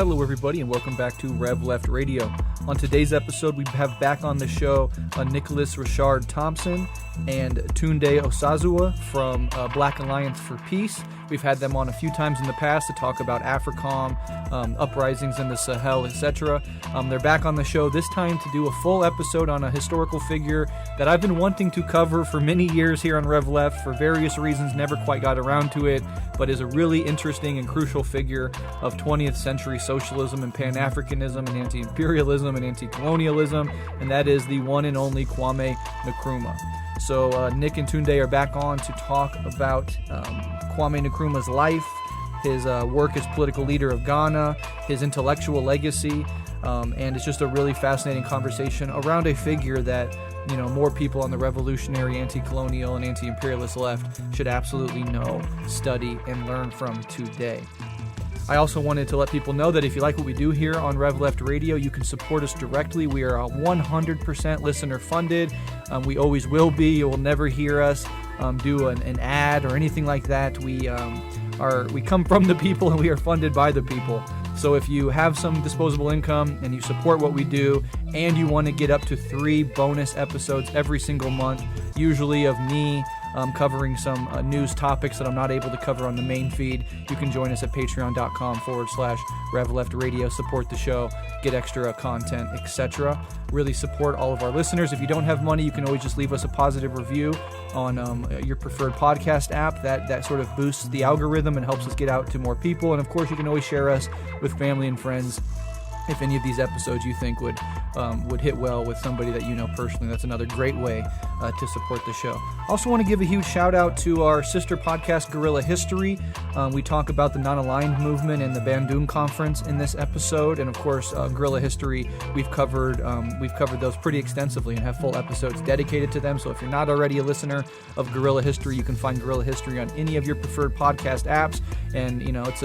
Hello, everybody, and welcome back to Rev Left Radio. On today's episode, we have back on the show Nicholas Richard-Thompson and Tunde Osazua from Black Alliance for Peace. We've had them on a few times in the past to talk about AFRICOM, uprisings in the Sahel, etc. They're back on the show this time to do a full episode on a historical figure that I've been wanting to cover for many years here on Rev Left. For various reasons, never quite got around to it, but is a really interesting and crucial figure of 20th century socialism and Pan-Africanism and anti-imperialism and anti-colonialism, and that is the one and only Kwame Nkrumah. So Nick and Tunde are back on to talk about Kwame Nkrumah's life, his work as political leader of Ghana, his intellectual legacy, and it's just a really fascinating conversation around a figure that, you know, more people on the revolutionary, anti-colonial, and anti-imperialist left should absolutely know, study, and learn from today. I also wanted to let people know that if you like what we do here on Rev Left Radio, you can support us directly. We are 100% listener funded. We always will be. You will never hear us do an ad or anything like that. We come from the people and we are funded by the people. So if you have some disposable income and you support what we do and you want to get up to 3 bonus episodes every single month, usually of me covering some news topics that I'm not able to cover on the main feed, you can join us at patreon.com/RevLeftRadio, support the show, get extra content, etc. Really support all of our listeners. If you don't have money, you can always just leave us a positive review on your preferred podcast app. That sort of boosts the algorithm and helps us get out to more people. And of course, you can always share us with family and friends if any of these episodes you think would hit well with somebody that you know personally. That's another great way to support the show. I also want to give a huge shout out to our sister podcast, Guerrilla History. We talk about the non-aligned movement and the Bandung Conference in this episode, and of course, Guerrilla History. We've covered those pretty extensively and have full episodes dedicated to them. So if you're not already a listener of Guerrilla History, you can find Guerrilla History on any of your preferred podcast apps. And you know, it's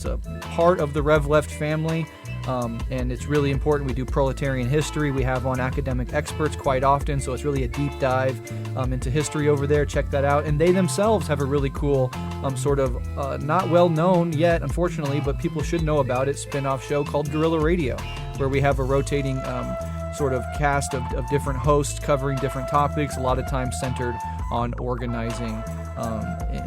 a part of the Rev Left family. And it's really important. We do proletarian history. We have on academic experts quite often, so it's really a deep dive into history over there. Check that out. And they themselves have a really cool not well known yet, unfortunately, but people should know about it, spin-off show called Guerrilla Radio, where we have a rotating sort of cast of different hosts covering different topics, a lot of times centered on organizing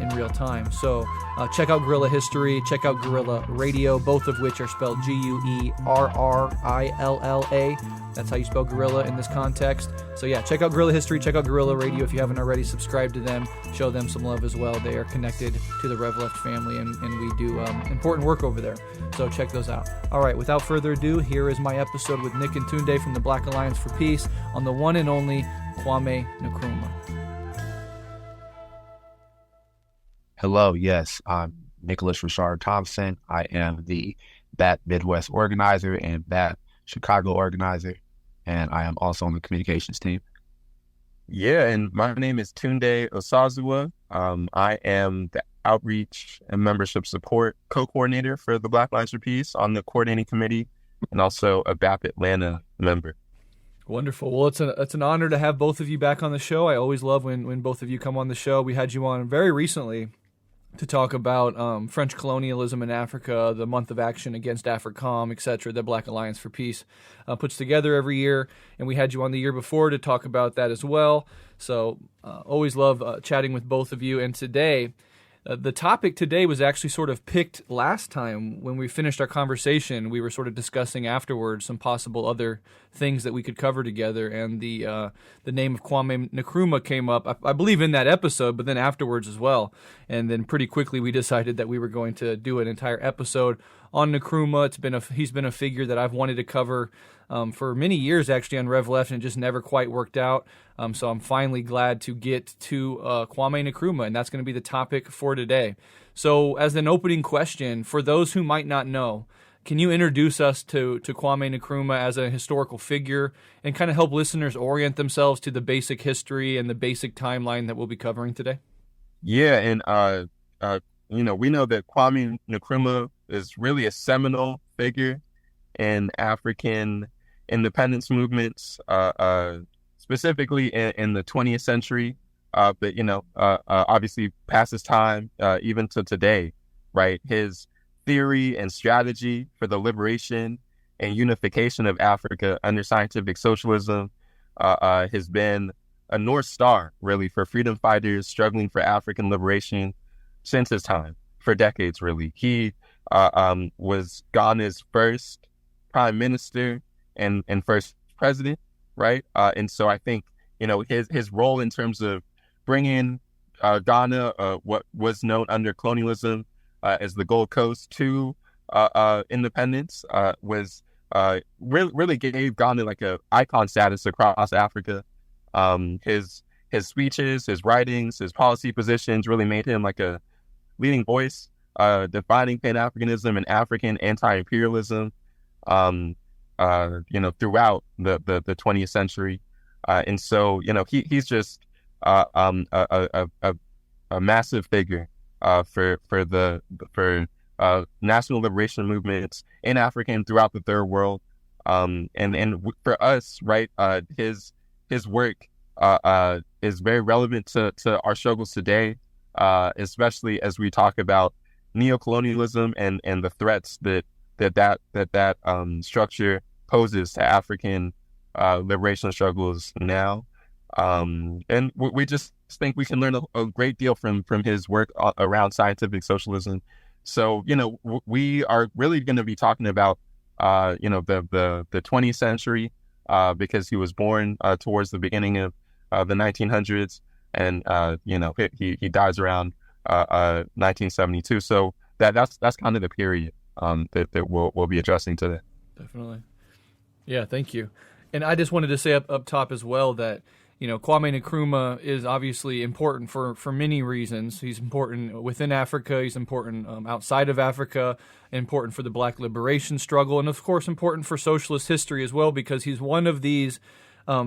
in real time. So check out Guerrilla History, check out Guerrilla Radio, both of which are spelled Guerrilla. That's how you spell guerrilla in this context. So yeah, check out Guerrilla History, check out Guerrilla Radio if you haven't already. Subscribe to them, show them some love as well. They are connected to the Rev Left family, and we do important work over there. So check those out. All right, without further ado, here is my episode with Nick and Tunde from the Black Alliance for Peace on the one and only Kwame Nkrumah. Hello, yes, I'm Nicholas Richard-Thompson. I am the BAT Midwest organizer and BAT Chicago organizer, and I am also on the communications team. Yeah, and my name is Tunde Osazua. I am the outreach and membership support co-coordinator for the Black Alliance for Peace on the coordinating committee, and also a BAP Atlanta member. Wonderful. Well, it's an honor to have both of you back on the show. I always love when both of you come on the show. We had you on very recently to talk about French colonialism in Africa, the month of action against AFRICOM, etc., the Black Alliance for Peace puts together every year. And we had you on the year before to talk about that as well. So always love chatting with both of you. And today, the topic today was actually sort of picked last time when we finished our conversation. We were sort of discussing afterwards some possible other things that we could cover together, and the name of Kwame Nkrumah came up, I believe, in that episode, but then afterwards as well. And then pretty quickly we decided that we were going to do an entire episode on Nkrumah. He's been a figure that I've wanted to cover for many years, actually, on Rev Left, and it just never quite worked out. So I'm finally glad to get to Kwame Nkrumah, and that's going to be the topic for today. So as an opening question, for those who might not know, can you introduce us to Kwame Nkrumah as a historical figure and kind of help listeners orient themselves to the basic history and the basic timeline that we'll be covering today? Yeah, and we know that Kwame Nkrumah is really a seminal figure in African independence movements, specifically in the 20th century, but obviously past his time, even to today, right? His theory and strategy for the liberation and unification of Africa under scientific socialism has been a North Star, really, for freedom fighters struggling for African liberation since his time, for decades, really. He was Ghana's first prime minister and first president, right? And so I think, his role in terms of bringing Ghana, what was known under colonialism as the Gold Coast, to independence was really gave Ghana like a icon status across Africa. His speeches, his writings, his policy positions really made him like a leading voice, defining Pan-Africanism and African anti-imperialism, throughout the 20th century. And so, he's just a massive figure for national liberation movements in Africa and throughout the Third World. And for us, right, his work is very relevant to our struggles today, especially as we talk about neo-colonialism and the threats that structure poses to African liberation struggles now. And we just think we can learn a great deal from his work around scientific socialism. So, we are really going to be talking about, the 20th century, because he was born towards the beginning of the 1900s, and, he dies around 1972. So that's kind of the period that we'll be addressing today. Definitely. Yeah, thank you. And I just wanted to say up top as well that, Kwame Nkrumah is obviously important for many reasons. He's important within Africa. He's important outside of Africa, important for the Black liberation struggle, and of course important for socialist history as well, because he's one of these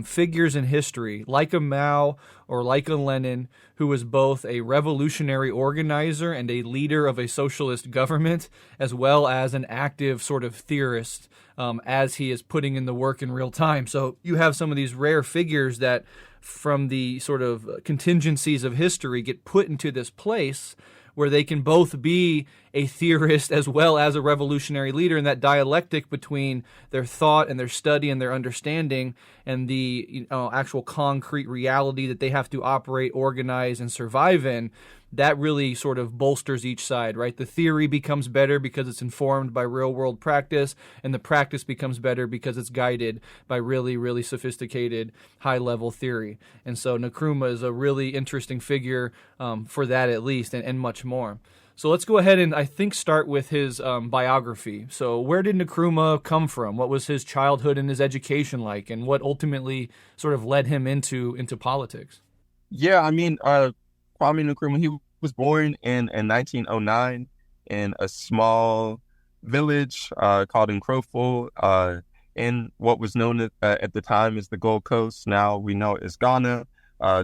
figures in history, like a Mao or like a Lenin, who was both a revolutionary organizer and a leader of a socialist government, as well as an active sort of theorist, as he is putting in the work in real time. So you have some of these rare figures that, from the sort of contingencies of history, get put into this place where they can both be a theorist as well as a revolutionary leader, and that dialectic between their thought and their study and their understanding and the actual concrete reality that they have to operate, organize, and survive in, that really sort of bolsters each side, right? The theory becomes better because it's informed by real-world practice, and the practice becomes better because it's guided by really, really sophisticated, high-level theory. And so Nkrumah is a really interesting figure for that, at least, and much more. So let's go ahead and, I think, start with his biography. So where did Nkrumah come from? What was his childhood and his education like, and what ultimately sort of led him into politics? Yeah, I mean, Kwame Nkrumah, he was born in 1909 in a small village called Nkrofo, in what was known at the time as the Gold Coast. Now we know it as Ghana,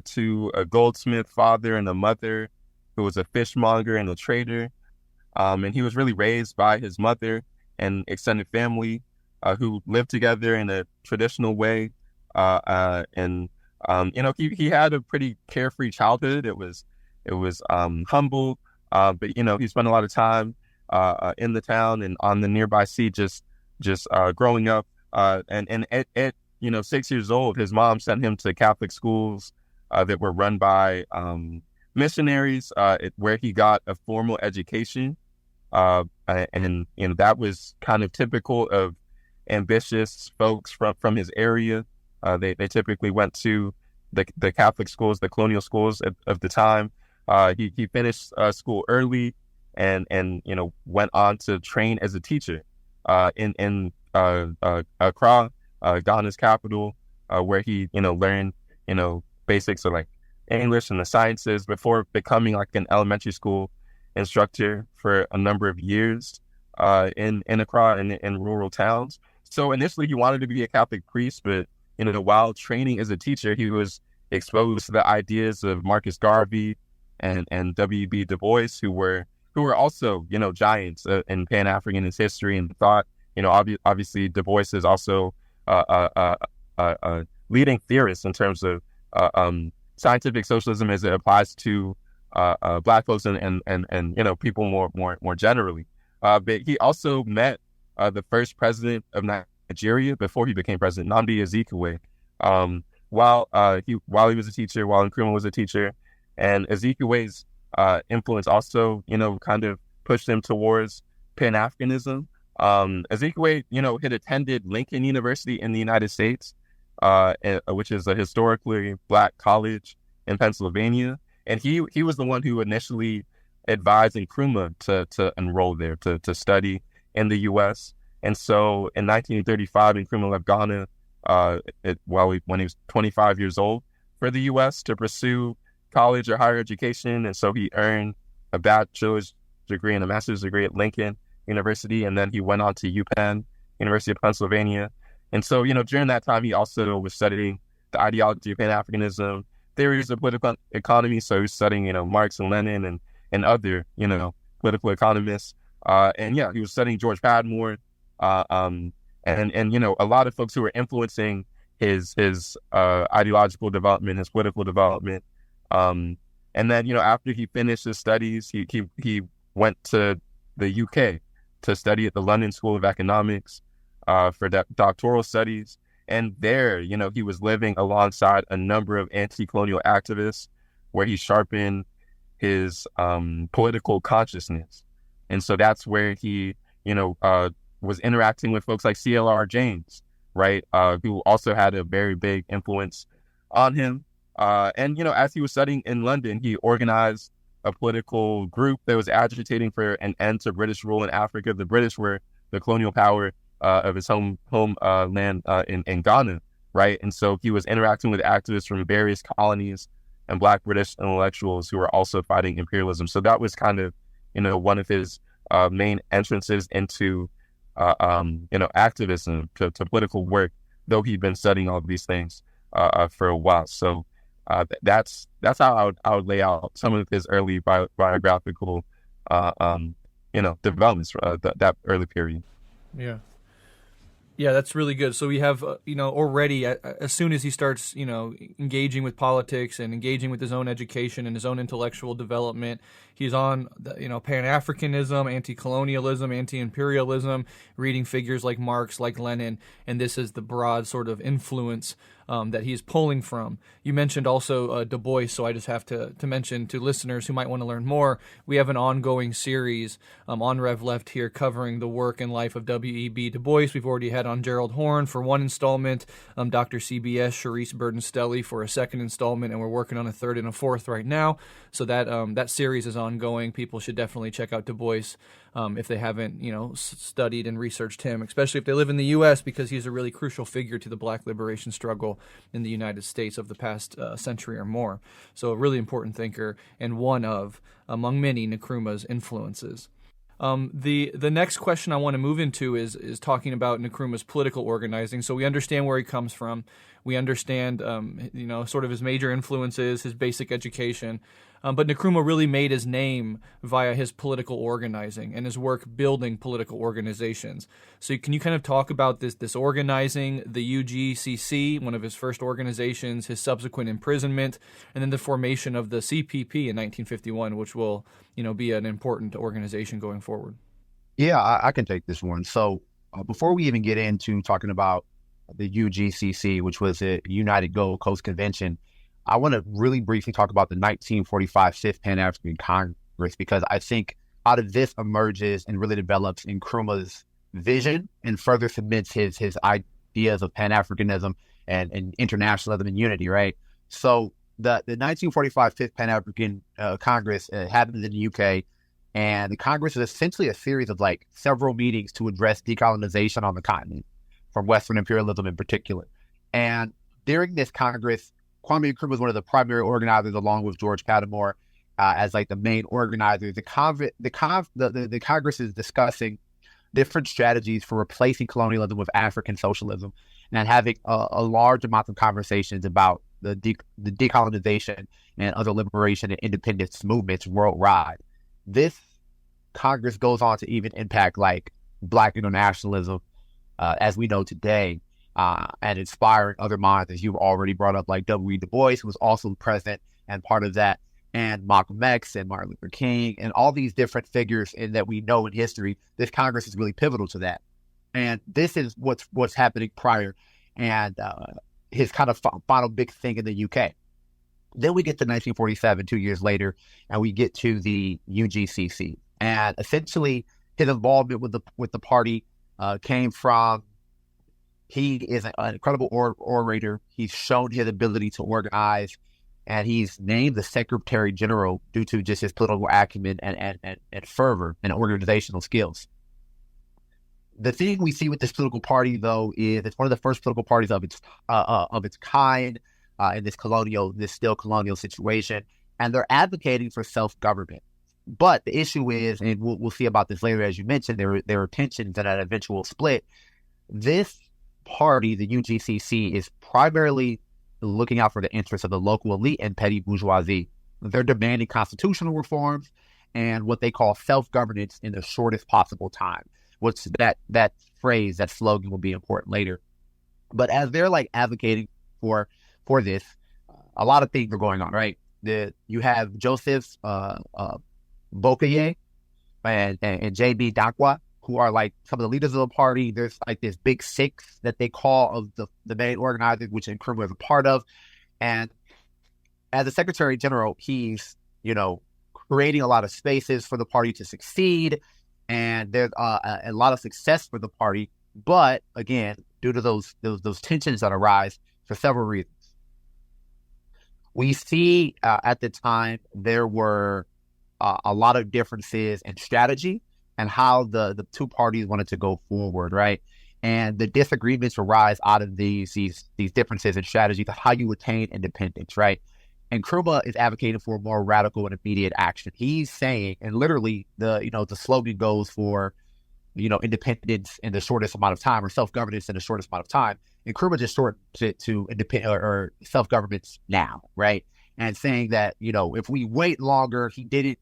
to a goldsmith father and a mother who was a fishmonger and a trader. And he was really raised by his mother and extended family who lived together in a traditional way. He had a pretty carefree childhood. It was humble, but he spent a lot of time in the town and on the nearby sea, just growing up. And at 6 years old, his mom sent him to Catholic schools that were run by missionaries, where he got a formal education, and that was kind of typical of ambitious folks from his area. They typically went to the Catholic schools, the colonial schools of the time. He finished school early and went on to train as a teacher in Accra, Ghana's capital, where he learned basics of like English and the sciences before becoming like an elementary school instructor for a number of years in Accra and in rural towns. So initially he wanted to be a Catholic priest, but while training as a teacher, he was exposed to the ideas of Marcus Garvey and W.B. Du Bois, who were also giants in Pan-Africanist history and thought. Obviously Du Bois is also a leading theorist in terms of scientific socialism as it applies to Black folks and people more generally. But he also met the first president of Nigeria before he became president, Nnamdi Azikiwe, while he was a teacher, while Nkrumah was a teacher. And Azikiwe's influence also, kind of pushed him towards Pan-Africanism. Azikiwe, had attended Lincoln University in the United States, which is a historically Black college in Pennsylvania. And he was the one who initially advised Nkrumah to enroll there, to study in the U.S. And so in 1935, Nkrumah left Ghana when he was 25 years old for the U.S. to pursue college or higher education. And so he earned a bachelor's degree and a master's degree at Lincoln University. And then he went on to UPenn, University of Pennsylvania. And so, during that time, he also was studying the ideology of Pan-Africanism, theories of political economy. So he was studying, Marx and Lenin and other, political economists. And he was studying George Padmore, and a lot of folks who were influencing his ideological development, his political development. And then, after he finished his studies, he went to the UK to study at the London School of Economics for doctoral studies. And there, he was living alongside a number of anti-colonial activists where he sharpened his political consciousness. And so that's where he, was interacting with folks like C.L.R. James, right, who also had a very big influence on him. And, as he was studying in London, he organized a political group that was agitating for an end to British rule in Africa. The British were the colonial power of his homeland in Ghana, right? And so he was interacting with activists from various colonies and Black British intellectuals who were also fighting imperialism. So that was kind of, one of his main entrances into, activism, to political work, though he'd been studying all of these things for a while. So that's how I would lay out some of his early biographical, developments for that early period. Yeah. Yeah, that's really good. So we have, already as soon as he starts, engaging with politics and engaging with his own education and his own intellectual development, he's on, Pan-Africanism, anti-colonialism, anti-imperialism, reading figures like Marx, like Lenin, and this is the broad sort of influence that he's pulling from. You mentioned also Du Bois, so I just have to mention to listeners who might want to learn more, we have an ongoing series on Rev Left here covering the work and life of W.E.B. Du Bois. We've already had on Gerald Horne for one installment, Dr. CBS, Charisse Burden-Stelly for a second installment, and we're working on a third and a fourth right now. So that series is ongoing. People should definitely check out Du Bois if they haven't, studied and researched him, especially if they live in the U.S., because he's a really crucial figure to the Black liberation struggle in the United States of the past century or more. So a really important thinker and one of, among many, Nkrumah's influences. The next question I want to move into is talking about Nkrumah's political organizing. So we understand where he comes from. We understand, sort of his major influences, his basic education. But Nkrumah really made his name via his political organizing and his work building political organizations. So can you kind of talk about this organizing, the UGCC, one of his first organizations, his subsequent imprisonment, and then the formation of the CPP in 1951, which will, be an important organization going forward? Yeah, I can take this one. So before we even get into talking about the UGCC, which was a United Gold Coast Convention, I want to really briefly talk about the 1945 5th Pan-African Congress, because I think out of this emerges and really develops Nkrumah's vision and further cements his ideas of Pan-Africanism and internationalism and unity, right? So the 1945 5th Pan-African Congress happened in the UK, and the Congress is essentially a series of several meetings to address decolonization on the continent, from Western imperialism in particular. And during this Congress, Kwame Nkrumah was one of the primary organizers, along with George Padmore as the main organizers. The Congress is discussing different strategies for replacing colonialism with African socialism, and having a large amount of conversations about the decolonization and other liberation and independence movements worldwide. This Congress goes on to even impact Black internationalism as we know today, and inspiring other minds, as you've already brought up, like W.E. Du Bois, who was also present and part of that. and Malcolm X and Martin Luther King and all these different figures that we know in history. This Congress is really pivotal to that. And this is what's happening prior, and his kind of final big thing in the UK. Then we get to 1947, 2 years later, and we get to the UGCC. And essentially, his involvement with the party came from, he is an incredible orator. He's shown his ability to organize, and he's named the Secretary General due to just his political acumen and fervor and organizational skills. The thing we see with this political party, though, is it's one of the first political parties of its kind in this still colonial situation, and they're advocating for self-government. But the issue is, and we'll see about this later, as you mentioned, there were tensions and an eventual split. This party, the UGCC, is primarily looking out for the interests of the local elite and petty bourgeoisie. They're demanding constitutional reforms and what they call self-governance in the shortest possible time. Which that phrase, that slogan will be important later. But as they're like advocating for this, a lot of things are going on, right? You have Joseph Bokaye and J.B. Dankwa, who are like some of the leaders of the party. There's like this big six that they call of the main organizers, which Nkrumah is a part of. And as the Secretary General, he's, creating a lot of spaces for the party to succeed. And there's a lot of success for the party. But again, due to those tensions that arise for several reasons. We see at the time there were a lot of differences in strategy and how the two parties wanted to go forward, right? And the disagreements arise out of these differences in strategy to how you attain independence, right? And Nkrumah is advocating for more radical and immediate action. He's saying, and literally the slogan goes for, independence in the shortest amount of time, or self-governance in the shortest amount of time. And Nkrumah just shortened it to independent or self-governance now, right? And saying that, if we wait longer, he didn't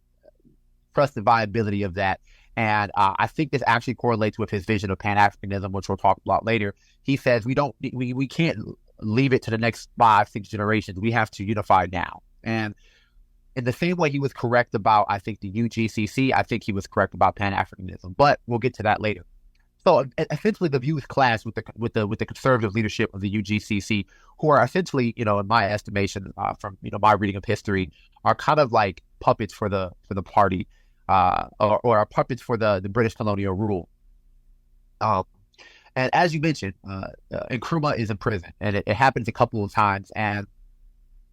trust the viability of that. And I think this actually correlates with his vision of Pan-Africanism, which we'll talk about later. He says we can't leave it to the next 5-6 generations. We have to unify now. And in the same way he was correct about, I think, the UGCC, I think he was correct about Pan-Africanism. But we'll get to that later. So essentially, the views clash with the conservative leadership of the UGCC, who are essentially, in my estimation, from my reading of history, are kind of like puppets for the party, or are puppets for the British colonial rule. And as you mentioned, Nkrumah is in prison, and it happens a couple of times. And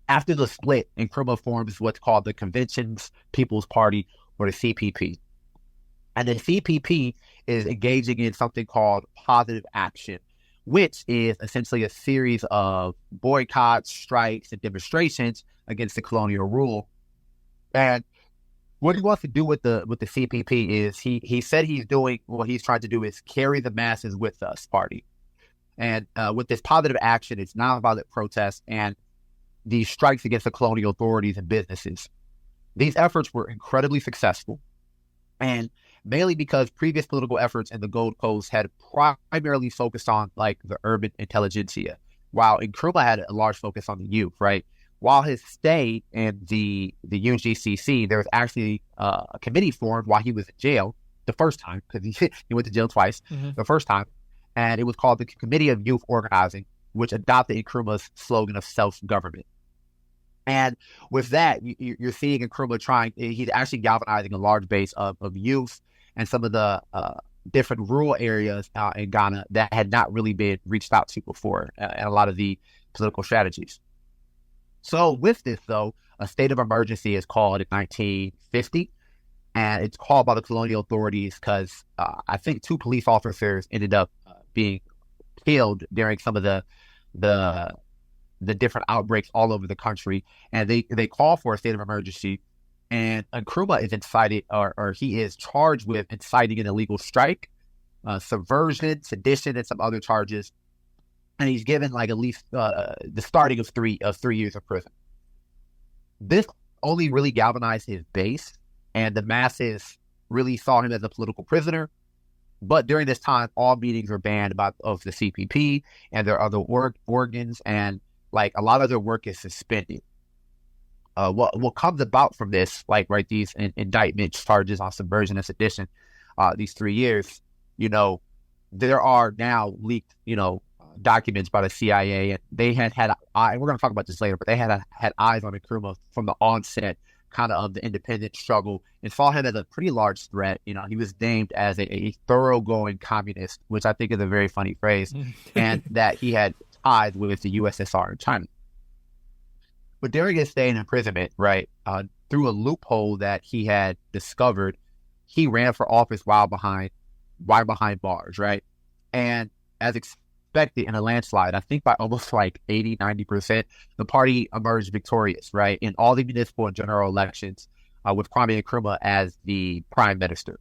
after the split, Nkrumah forms what's called the Convention's People's Party, or the CPP. And the CPP is engaging in something called positive action, which is essentially a series of boycotts, strikes, and demonstrations against the colonial rule. And what he wants to do with the CPP is he said he's doing what he's trying to do is carry the masses with us party. And with this positive action, it's nonviolent protest and these strikes against the colonial authorities and businesses. These efforts were incredibly successful, and mainly because previous political efforts in the Gold Coast had primarily focused on like the urban intelligentsia, while Nkrumah had a large focus on the youth, right? While his stay in the UGCC, there was actually a committee formed while he was in jail the first time, because he went to jail twice, the first time, and it was called the Committee of Youth Organizing, which adopted Nkrumah's slogan of self-government. And with that, you're seeing Nkrumah he's actually galvanizing a large base of youth and some of the different rural areas in Ghana that had not really been reached out to before, and a lot of the political strategies. So with this, though, a state of emergency is called in 1950, and it's called by the colonial authorities because I think 2 police officers ended up being killed during some of the different outbreaks all over the country, and they call for a state of emergency. And Nkrumah is incited, or he is charged with inciting an illegal strike, subversion, sedition, and some other charges. And he's given like at least the starting of 3 years of prison. This only really galvanized his base, and the masses really saw him as a political prisoner. But during this time, all meetings were banned of the CPP and their other organs, and like a lot of their work is suspended. what comes about from this, like, right, these indictment charges on subversion and sedition, these 3 years, there are now leaked, documents by the CIA, and they had we're going to talk about this later, but they had eyes on Nkrumah from the onset, kind of the independence struggle, and saw him as a pretty large threat. He was named as a thoroughgoing communist, which I think is a very funny phrase, and that he had ties with the USSR and China. But during his stay in imprisonment, right, through a loophole that he had discovered, he ran for office while behind bars, right? And as expected in a landslide, I think by almost like 80, 90%, the party emerged victorious, right, in all the municipal and general elections, with Kwame Nkrumah as the prime minister.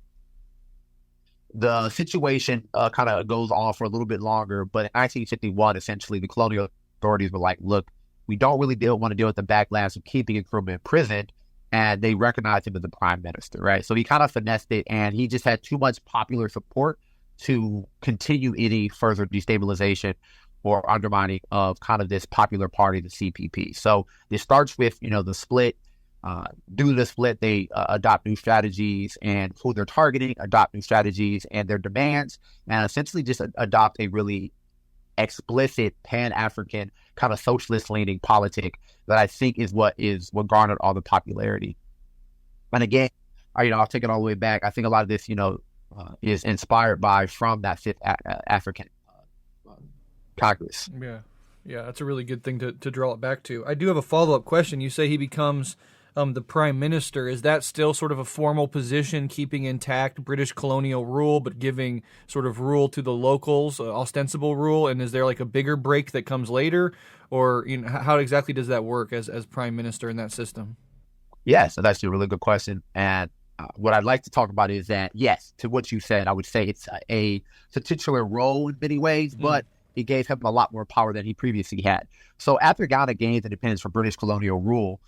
The situation kind of goes on for a little bit longer, but in 1951, essentially, the colonial authorities were like, look, we don't really want to deal with the backlash of keeping Nkrumah in prison, and they recognized him as the prime minister, right? So he kind of finessed it, and he just had too much popular support to continue any further destabilization or undermining of kind of this popular party, the CPP. So it starts with, the split. Due to the split, they adopt new strategies, and who they're targeting, adopt new strategies and their demands, and essentially just adopt a really explicit Pan-African kind of socialist-leaning politic that I think is what garnered all the popularity. And again, I'll take it all the way back. I think a lot of this, is inspired from that Fifth African Congress. Yeah, that's a really good thing to draw it back to. I do have a follow-up question. You say he becomes the prime minister. Is that still sort of a formal position, keeping intact British colonial rule, but giving sort of rule to the locals, ostensible rule? And is there like a bigger break that comes later? Or how exactly does that work as prime minister in that system? Yes, that's actually a really good question. And what I'd like to talk about is that, yes, to what you said, I would say it's a titular role in many ways, but it gave him a lot more power than he previously had. So after Ghana gained independence from British colonial rule,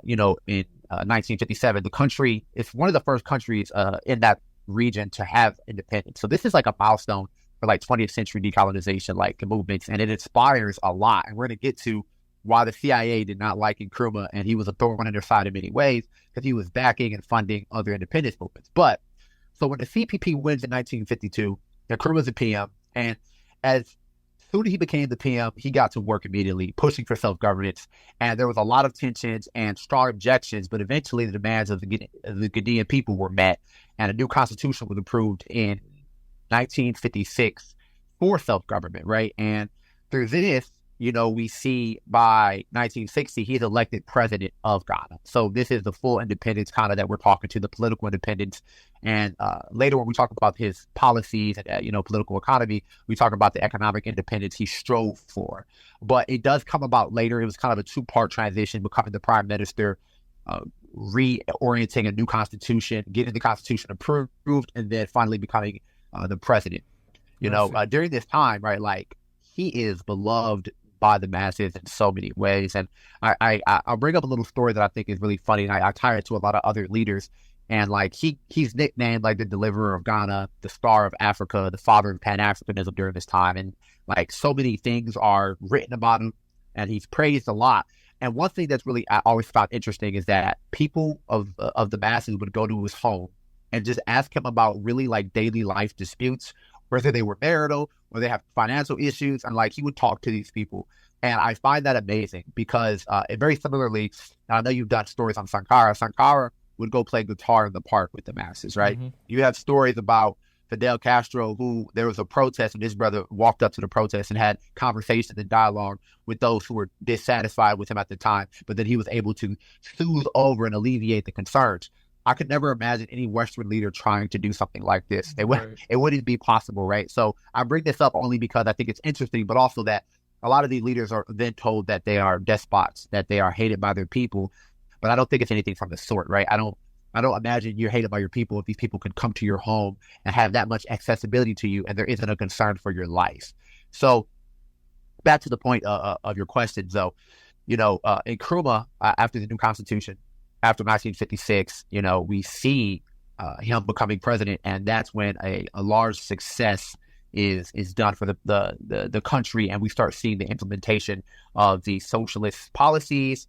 in 1957, the country is one of the first countries in that region to have independence. So this is like a milestone for like 20th century decolonization like movements, and it inspires a lot. And we're going to get to why the CIA did not like Nkrumah, and he was a thorn in their side in many ways because he was backing and funding other independence movements. But so when the CPP wins in 1952, Nkrumah was the PM, and as soon as he became the PM, he got to work immediately, pushing for self-governance. And there was a lot of tensions and strong objections, but eventually the demands of the Ghanaian people were met, and a new constitution was approved in 1956 for self-government, right? And through this, we see by 1960, he's elected president of Ghana. So this is the full independence kind of that we're talking to, the political independence. And later when we talk about his policies and, political economy, we talk about the economic independence he strove for. But it does come about later. It was kind of a two-part transition, becoming the prime minister, reorienting a new constitution, getting the constitution approved, and then finally becoming the president. During this time, right, like, he is beloved by the masses in so many ways. And I'll bring up a little story that I think is really funny, and I tie it to a lot of other leaders. And like he's nicknamed like the deliverer of Ghana, the star of Africa, the father of Pan-Africanism during this time. And like so many things are written about him, and he's praised a lot. And one thing that's really I always found interesting is that people of the masses would go to his home and just ask him about really like daily life disputes, whether they were marital or they have financial issues. And like he would talk to these people. And I find that amazing because very similarly, I know you've done stories on Sankara. Sankara would go play guitar in the park with the masses, right? Mm-hmm. You have stories about Fidel Castro, who there was a protest and his brother walked up to the protest and had conversations and dialogue with those who were dissatisfied with him at the time, but then he was able to soothe over and alleviate the concerns. I could never imagine any Western leader trying to do something like this. It wouldn't be possible, right? So I bring this up only because I think it's interesting, but also that a lot of these leaders are then told that they are despots, that they are hated by their people. But I don't think it's anything from the sort, right? I don't imagine you're hated by your people if these people can come to your home and have that much accessibility to you, and there isn't a concern for your life. So back to the point of your question, though, Nkrumah, after the new constitution, after 1956, we see him becoming president, and that's when a large success is done for the country, and we start seeing the implementation of the socialist policies,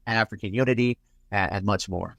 African unity, and much more.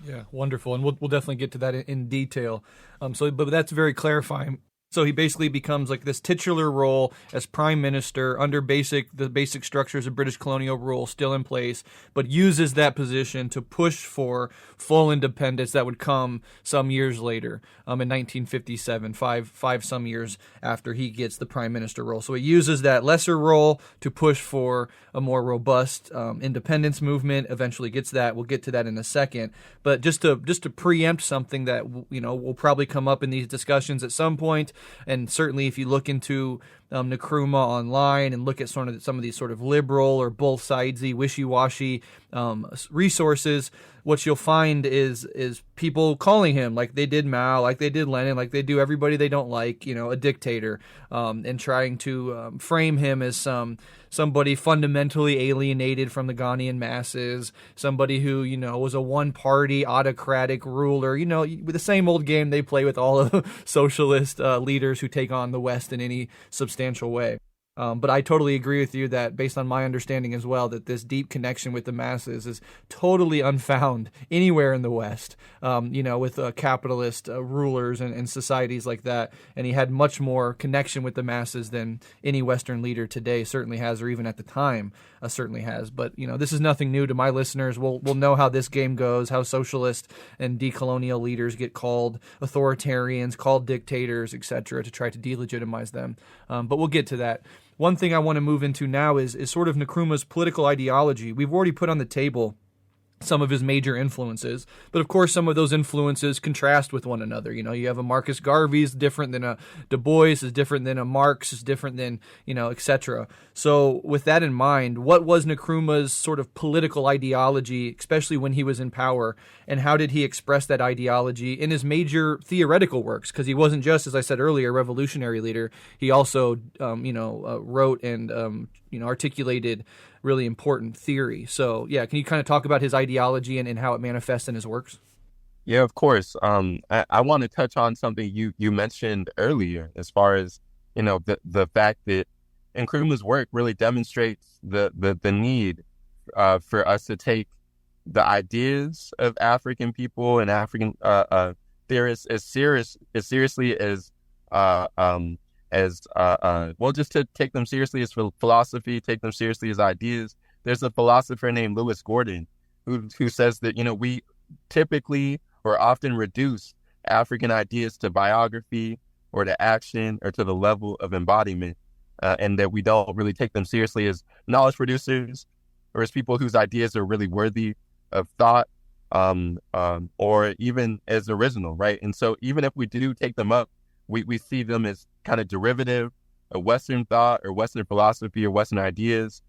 Yeah, wonderful. And we'll definitely get to that in detail. But that's very clarifying. So he basically becomes like this titular role as prime minister under the basic structures of British colonial rule still in place, but uses that position to push for full independence that would come some years later, in 1957, five some years after he gets the prime minister role. So he uses that lesser role to push for a more robust independence movement. Eventually gets that. We'll get to that in a second. But just to preempt something that will probably come up in these discussions at some point. And certainly if you look into Nkrumah online and look at some of these sort of liberal or both sidesy, wishy-washy resources, what you'll find is people calling him, like they did Mao, like they did Lenin, like they do everybody they don't like, a dictator, and trying to frame him as somebody fundamentally alienated from the Ghanaian masses, somebody who, was a one-party autocratic ruler, with the same old game they play with all of socialist leaders who take on the West in any substantial way. But I totally agree with you that, based on my understanding as well, that this deep connection with the masses is totally unfound anywhere in the West, with capitalist rulers and societies like that. And he had much more connection with the masses than any Western leader today certainly has, or even at the time certainly has. But, this is nothing new to my listeners. We'll know how this game goes, how socialist and decolonial leaders get called authoritarians, called dictators, etc., to try to delegitimize them. But we'll get to that. One thing I want to move into now is sort of Nkrumah's political ideology. We've already put on the table some of his major influences, but of course some of those influences contrast with one another. You have a Marcus Garvey is different than a Du Bois, is different than a Marx, is different than, etc. So with that in mind, what was Nkrumah's sort of political ideology, especially when he was in power, and how did he express that ideology in his major theoretical works? Because he wasn't just, as I said earlier, a revolutionary leader. He also, wrote and, articulated really important theory. So, yeah, can you kind of talk about his ideology and how it manifests in his works? Yeah, of course. I want to touch on something you mentioned earlier, as far as, the fact that Nkrumah's work really demonstrates the need for us to take the ideas of African people and African theorists as seriously as just to take them seriously as philosophy, take them seriously as ideas. There's a philosopher named Lewis Gordon who says that, we typically or often reduce African ideas to biography or to action or to the level of embodiment, and that we don't really take them seriously as knowledge producers or as people whose ideas are really worthy of thought, or even as original, right? And so even if we do take them up, we see them as kind of derivative of Western thought or Western philosophy or Western ideas.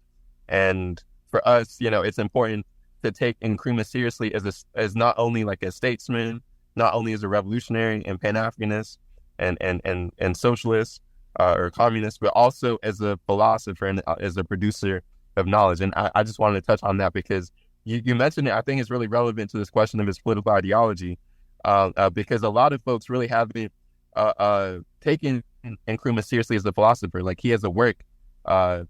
And for us, it's important to take Nkrumah seriously as not only like a statesman, not only as a revolutionary and Pan-Africanist and socialist or communist, but also as a philosopher and as a producer of knowledge. And I just wanted to touch on that because you mentioned it. I think it's really relevant to this question of his political ideology, because a lot of folks really haven't taken Nkrumah seriously as a philosopher. Like, he has a work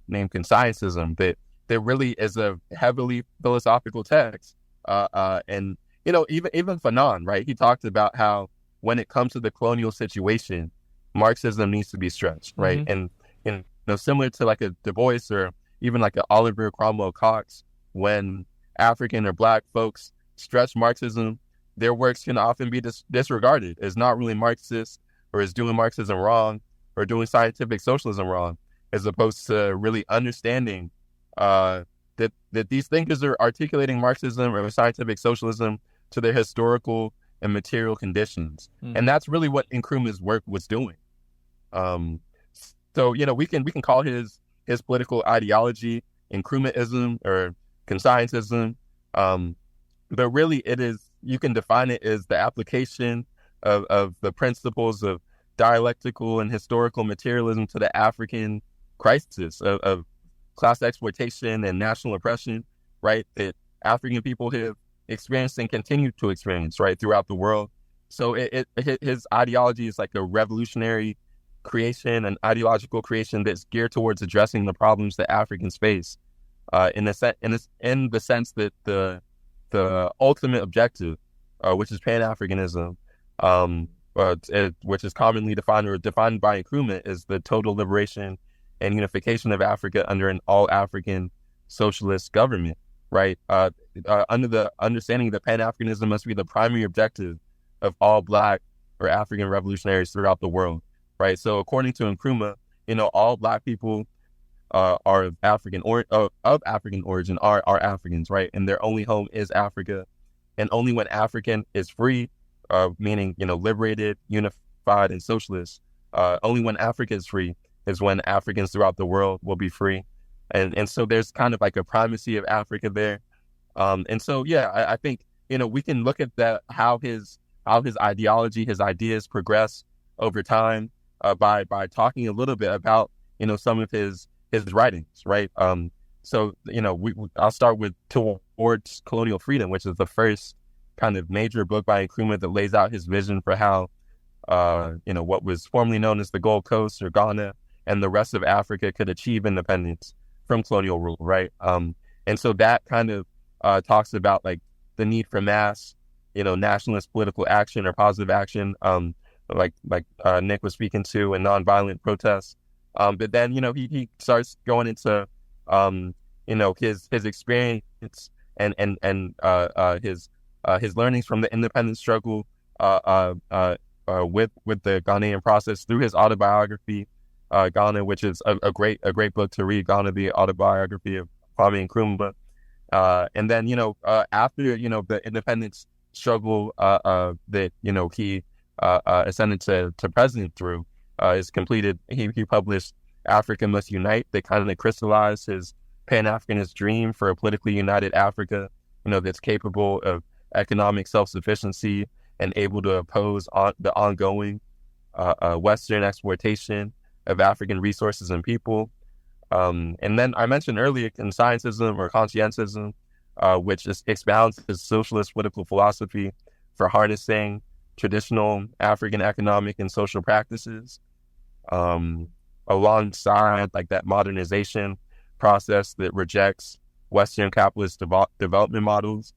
named Consciencism that really is a heavily philosophical text. And even Fanon, right? He talked about how when it comes to the colonial situation, Marxism needs to be stretched, right? Mm-hmm. And similar to like a Du Bois or even like an Oliver Cromwell Cox, when African or Black folks stretch Marxism, their works can often be disregarded as not really Marxist, or as doing Marxism wrong, or doing scientific socialism wrong, as opposed to really understanding that these thinkers are articulating Marxism or scientific socialism to their historical and material conditions. And that's really what Nkrumah's work was doing. So, we can call his political ideology Nkrumahism or Consciencism, but really you can define it as the application of the principles of dialectical and historical materialism to the African crisis of class exploitation and national oppression, right, that African people have experienced and continue to experience, right, throughout the world. So his ideology is like a revolutionary creation, an ideological creation that's geared towards addressing the problems that Africans face. in the sense that the ultimate objective, which is Pan-Africanism, which is commonly defined or defined by Nkrumah, is the total liberation and unification of Africa under an all-African socialist government, right? Under the understanding that Pan-Africanism must be the primary objective of all Black or African revolutionaries throughout the world, right? So according to Nkrumah, all Black people are of African origin are Africans, right? And their only home is Africa. And only when African is free, meaning, liberated, unified, and socialist, only when Africa is free is when Africans throughout the world will be free. And so there's kind of like a primacy of Africa there. And so, I think, we can look at that, how his ideology, his ideas progress over time by talking a little bit about, some of his writings, right? So, I'll start with Towards Colonial Freedom, which is the first kind of major book by Nkrumah that lays out his vision for how, what was formerly known as the Gold Coast or Ghana and the rest of Africa could achieve independence from colonial rule, right? And so that kind of talks about like the need for mass, nationalist political action or positive action, like Nick was speaking to, and nonviolent protests. But then, he starts going into, his experience and his learnings from the independence struggle with the Ghanaian process through his autobiography, Ghana, which is a great book to read, Ghana, the autobiography of Kwame Nkrumah. And then, after, the independence struggle that, he ascended to president through is completed, he published Africa Must Unite, that kind of crystallized his Pan-Africanist dream for a politically united Africa, that's capable of economic self-sufficiency and able to oppose the ongoing Western exploitation of African resources and people. And then I mentioned earlier conscientism or conscientism, which expounds his socialist political philosophy for harnessing traditional African economic and social practices, alongside like that modernization process that rejects Western capitalist development models.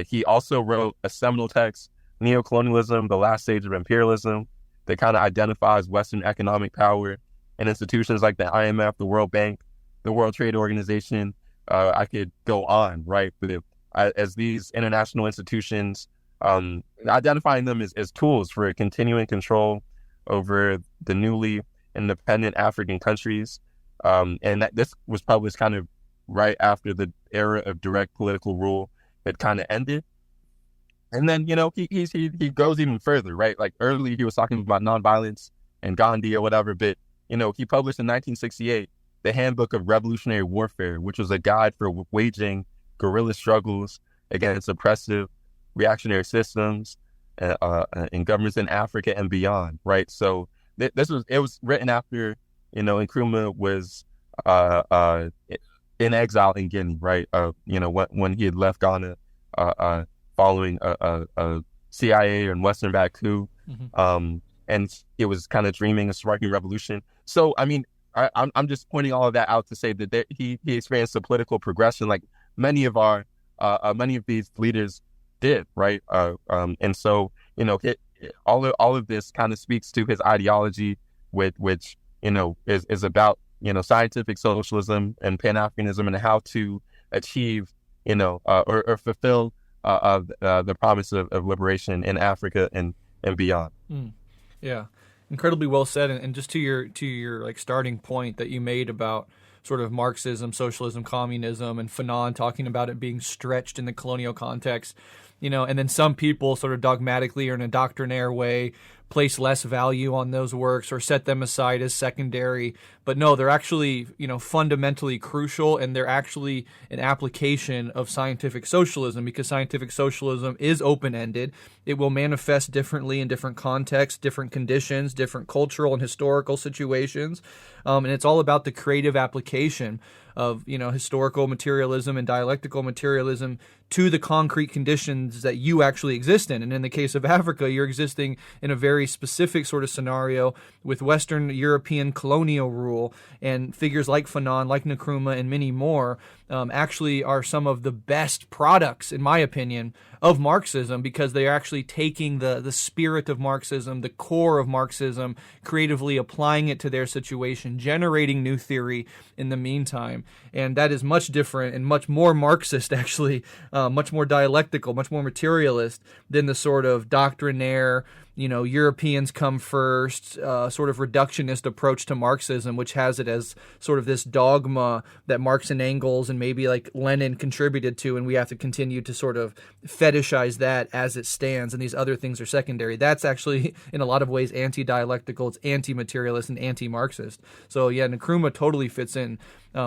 He also wrote a seminal text, Neo-Colonialism, the Last Stage of Imperialism, that kind of identifies Western economic power and institutions like the IMF, the World Bank, the World Trade Organization. I could go on, right? But as these international institutions, identifying them as tools for continuing control over the newly independent African countries. And that this was published kind of right after the era of direct political rule had kind of ended. And then, he goes even further, right? Like earlier he was talking about nonviolence and Gandhi or whatever, but, he published in 1968 the Handbook of Revolutionary Warfare, which was a guide for waging guerrilla struggles against oppressive reactionary systems and governments in Africa and beyond, right? So it was written after, Nkrumah was in exile in Guinea, right? When he had left Ghana following a CIA and Western-backed coup. Mm-hmm. And he was kind of dreaming a sparking revolution. So, I mean, I'm just pointing all of that out to say that he experienced a political progression like many of these leaders did, right? And so, all of this kind of speaks to his ideology, which is about, scientific socialism and Pan-Africanism and how to achieve, or fulfill the promise of liberation in Africa and beyond. Yeah, incredibly well said. And just to your like starting point that you made about sort of Marxism, socialism, communism, and Fanon talking about it being stretched in the colonial context, and then some people sort of dogmatically or in a doctrinaire way place less value on those works or set them aside as secondary. But no, they're actually, fundamentally crucial, and they're actually an application of scientific socialism, because scientific socialism is open-ended. It will manifest differently in different contexts, different conditions, different cultural and historical situations. And it's all about the creative application of, historical materialism and dialectical materialism to the concrete conditions that you actually exist in. And in the case of Africa, you're existing in a very very specific sort of scenario with Western European colonial rule, and figures like Fanon, like Nkrumah, and many more actually are some of the best products, in my opinion, of Marxism, because they are actually taking the spirit of Marxism, the core of Marxism, creatively applying it to their situation, generating new theory in the meantime. And that is much different and much more Marxist, actually, much more dialectical, much more materialist than the sort of doctrinaire, Europeans come first, sort of reductionist approach to Marxism, which has it as sort of this dogma that Marx and Engels and maybe like Lenin contributed to, and we have to continue to sort of fetishize that as it stands, and these other things are secondary. That's actually, in a lot of ways, anti-dialectical, it's anti-materialist and anti-Marxist. So yeah, Nkrumah totally fits in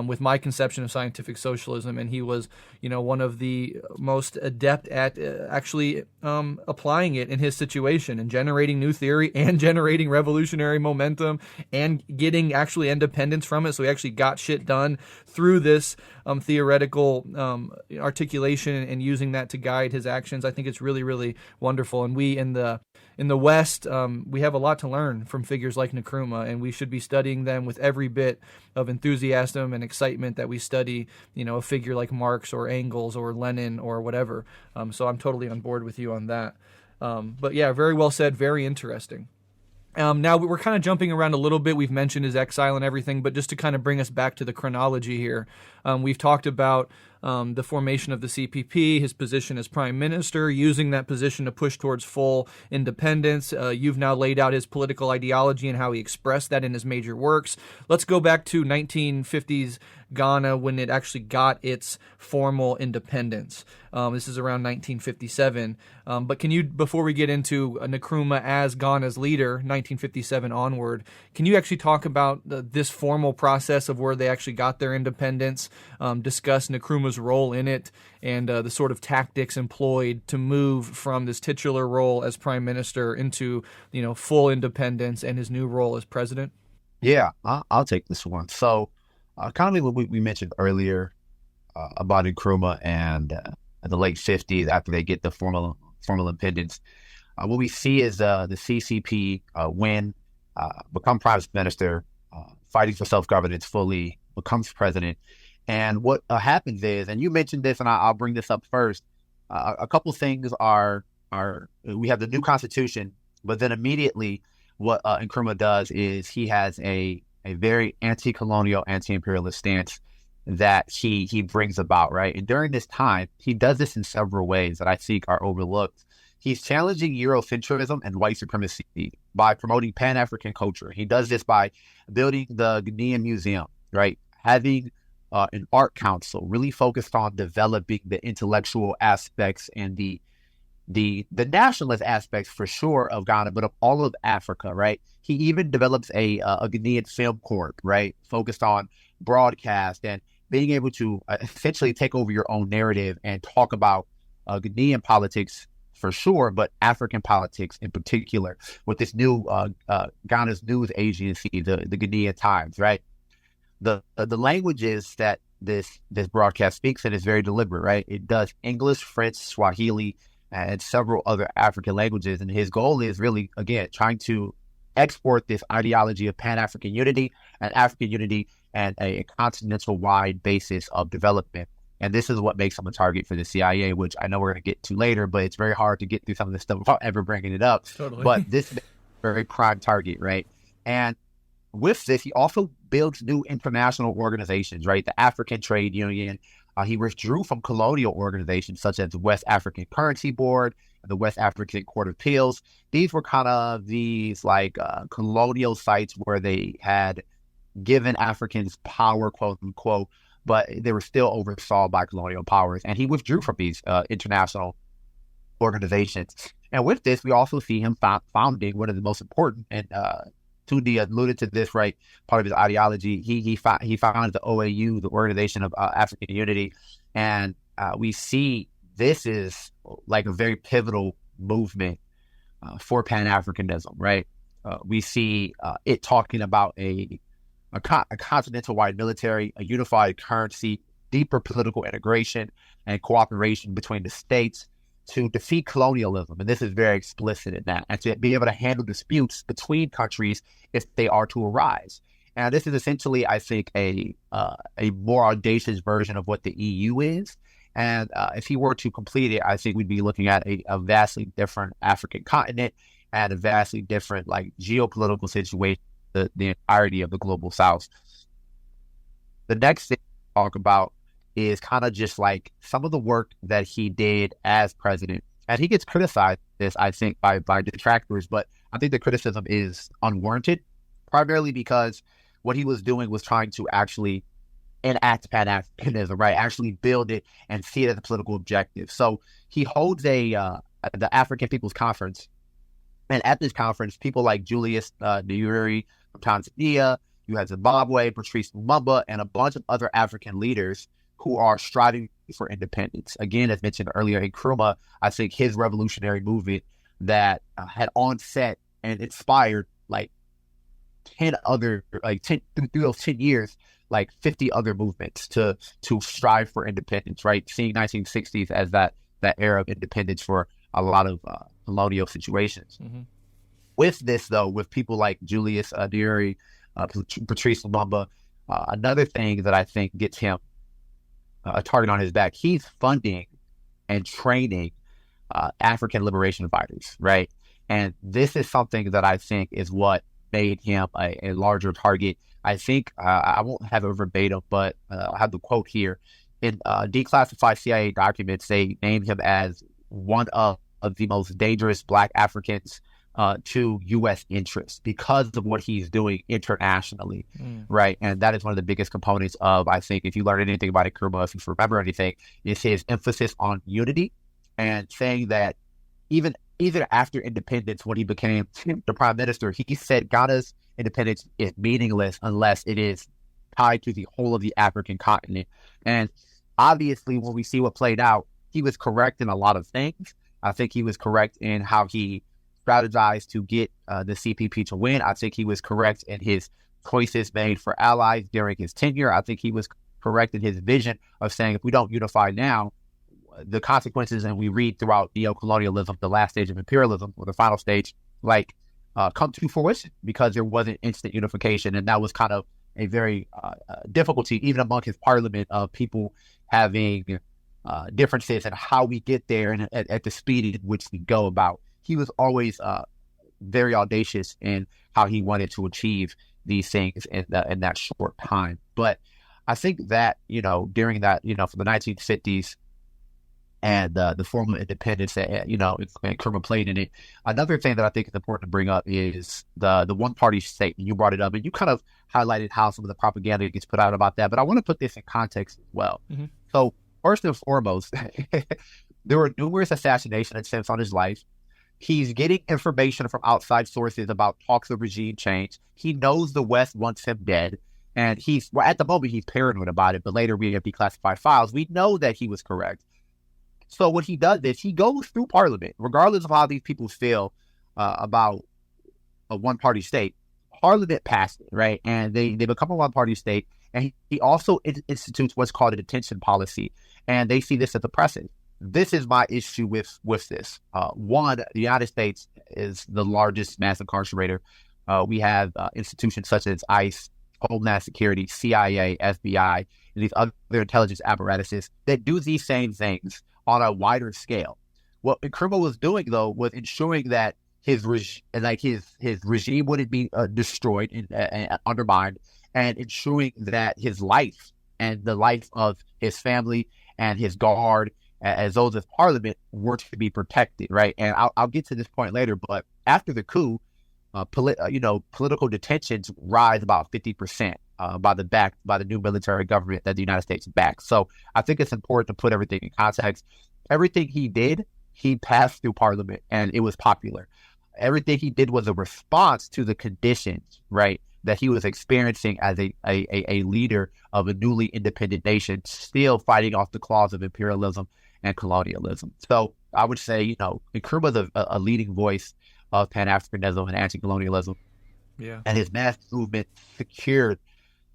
with my conception of scientific socialism, and he was, one of the most adept at actually applying it in his situation and generating new theory and generating revolutionary momentum and getting actually independence from it. So he actually got shit done through this theoretical articulation and using that to guide his actions. I think it's really, really wonderful. And we in the West, we have a lot to learn from figures like Nkrumah, and we should be studying them with every bit of enthusiasm and excitement that we study, a figure like Marx or Engels or Lenin or whatever. So I'm totally on board with you on that. But yeah, very well said, very interesting. Now, we're kind of jumping around a little bit. We've mentioned his exile and everything, but just to kind of bring us back to the chronology here, we've talked about the formation of the CPP, his position as prime minister, using that position to push towards full independence. You've now laid out his political ideology and how he expressed that in his major works. Let's go back to 1950s Ghana when it actually got its formal independence. This is around 1957. But can you, before we get into Nkrumah as Ghana's leader, 1957 onward, can you actually talk about this formal process of where they actually got their independence, discuss Nkrumah's role in it, and the sort of tactics employed to move from this titular role as prime minister into, full independence and his new role as president? Yeah, I'll take this one. So, kind of what we mentioned earlier about Nkrumah and the late 50s after they get the formal independence. What we see is the CCP win, become prime minister, fighting for self-governance fully, becomes president. And what happens is, and you mentioned this, and I'll bring this up first, a couple things are we have the new constitution, but then immediately what Nkrumah does is he has a very anti-colonial, anti-imperialist stance that he brings about, right? And during this time, he does this in several ways that I think are overlooked. He's challenging Eurocentrism and white supremacy by promoting Pan-African culture. He does this by building the Ghanaian Museum, right? Having an art council really focused on developing the intellectual aspects and the nationalist aspects for sure of Ghana, but of all of Africa, right? He even develops a Ghanaian film corps, right? Focused on broadcast and being able to essentially take over your own narrative and talk about Ghanaian politics for sure, but African politics in particular with this new Ghana's news agency, the Ghanaian Times, right? The languages that this broadcast speaks in is very deliberate, right? It does English, French, Swahili, and several other African languages. And his goal is really, again, trying to export this ideology of Pan-African unity and African unity and a continental-wide basis of development. And this is what makes him a target for the CIA, which I know we're going to get to later, but it's very hard to get through some of this stuff without ever bringing it up. Totally. But this is a very prime target, right? And with this, he also builds new international organizations, right? The African Trade Union. He withdrew from colonial organizations such as the West African Currency Board, the West African Court of Appeals. These were kind of these colonial sites where they had given Africans power, quote unquote, but they were still oversaw by colonial powers. And he withdrew from these international organizations. And with this, we also see him founding one of the most important, and Tunde alluded to this, right? Part of his ideology. He founded the OAU, the Organization of African Unity, and we see this is like a very pivotal movement for Pan-Africanism, right? We see it talking about a continental-wide military, a unified currency, deeper political integration and cooperation between the states, to defeat colonialism, and this is very explicit in that, and to be able to handle disputes between countries if they are to arise. And this is essentially, I think, a more audacious version of what the EU is. And if he were to complete it, I think we'd be looking at a vastly different African continent and a vastly different geopolitical situation, the entirety of the global South. The next thing to talk about is kind of just some of the work that he did as president. And he gets criticized this, I think, by detractors, but I think the criticism is unwarranted, primarily because what he was doing was trying to actually enact Pan-Africanism, right? Actually build it and see it as a political objective. So he holds the African People's Conference. And at this conference, people like Julius Nyerere from Tanzania, you have Zimbabwe, Patrice Lumumba, and a bunch of other African leaders who are striving for independence. Again, as mentioned earlier, Nkrumah, I think his revolutionary movement that had onset and inspired 10 other, through those 10 years, 50 other movements to strive for independence, right? Seeing 1960s as that era of independence for a lot of colonial situations. Mm-hmm. With this, though, with people like Julius Nyerere, Patrice Lumumba, another thing that I think gets him a target on his back, he's funding and training African liberation fighters, right? And this is something that I think is what made him a larger target. I think, I won't have it verbatim, but I have the quote here. In declassified CIA documents, they named him as one of the most dangerous Black Africans to U.S. interests because of what he's doing internationally, right? And that is one of the biggest components of, I think, if you learn anything about Nkrumah, if you remember anything, is his emphasis on unity and saying that even after independence, when he became the prime minister, he said Ghana's independence is meaningless unless it is tied to the whole of the African continent. And obviously, when we see what played out, he was correct in a lot of things. I think he was correct in how he strategized to get the CPP to win. I think he was correct in his choices made for allies during his tenure. I think he was correct in his vision of saying, if we don't unify now, the consequences, and we read throughout neo-colonialism, the last stage of imperialism, or the final stage, come to fruition because there wasn't instant unification. And that was kind of a very difficulty, even among his parliament, of people having differences in how we get there and at the speed at which we go about. He was always very audacious in how he wanted to achieve these things in that short time. But I think that, during that, for the 1950s, and the formal independence that, Nkrumah played in it. Another thing that I think is important to bring up is the one-party state. You brought it up, and you kind of highlighted how some of the propaganda gets put out about that. But I want to put this in context as well. Mm-hmm. So first and foremost, there were numerous assassination attempts on his life. He's getting information from outside sources about talks of regime change. He knows the West wants him dead. And at the moment, he's paranoid about it. But later, we have declassified files. We know that he was correct. So what he does is he goes through Parliament, regardless of how these people feel about a one-party state. Parliament passed it, right? And they become a one-party state. And he also institutes what's called a detention policy. And they see this as a precedent. This is my issue with this. One, the United States is the largest mass incarcerator. We have institutions such as ICE, Homeland Security, CIA, FBI, and these other intelligence apparatuses that do these same things on a wider scale. What Nkrumah was doing, though, was ensuring that his regime wouldn't be destroyed and undermined, and ensuring that his life and the life of his family and his guard, as those of Parliament, were to be protected, right? And I'll get to this point later, but after the coup, political detentions rise about 50% by the new military government that the United States backed. So I think it's important to put everything in context. Everything he did, he passed through Parliament, and it was popular. Everything he did was a response to the conditions, right, that he was experiencing as a leader of a newly independent nation, still fighting off the claws of imperialism and colonialism. So I would say, Nkrumah is a leading voice of Pan-Africanism and anti-colonialism. Yeah. And his mass movement secured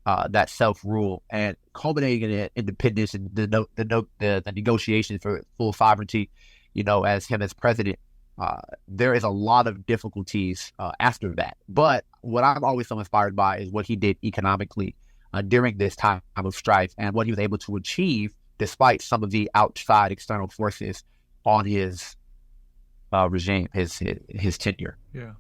that self-rule and culminating in independence and the negotiations for full sovereignty as him as president, there is a lot of difficulties after that. But what I'm always so inspired by is what he did economically during this time of strife and what he was able to achieve despite some of the outside external forces on his regime, his tenure. Yeah,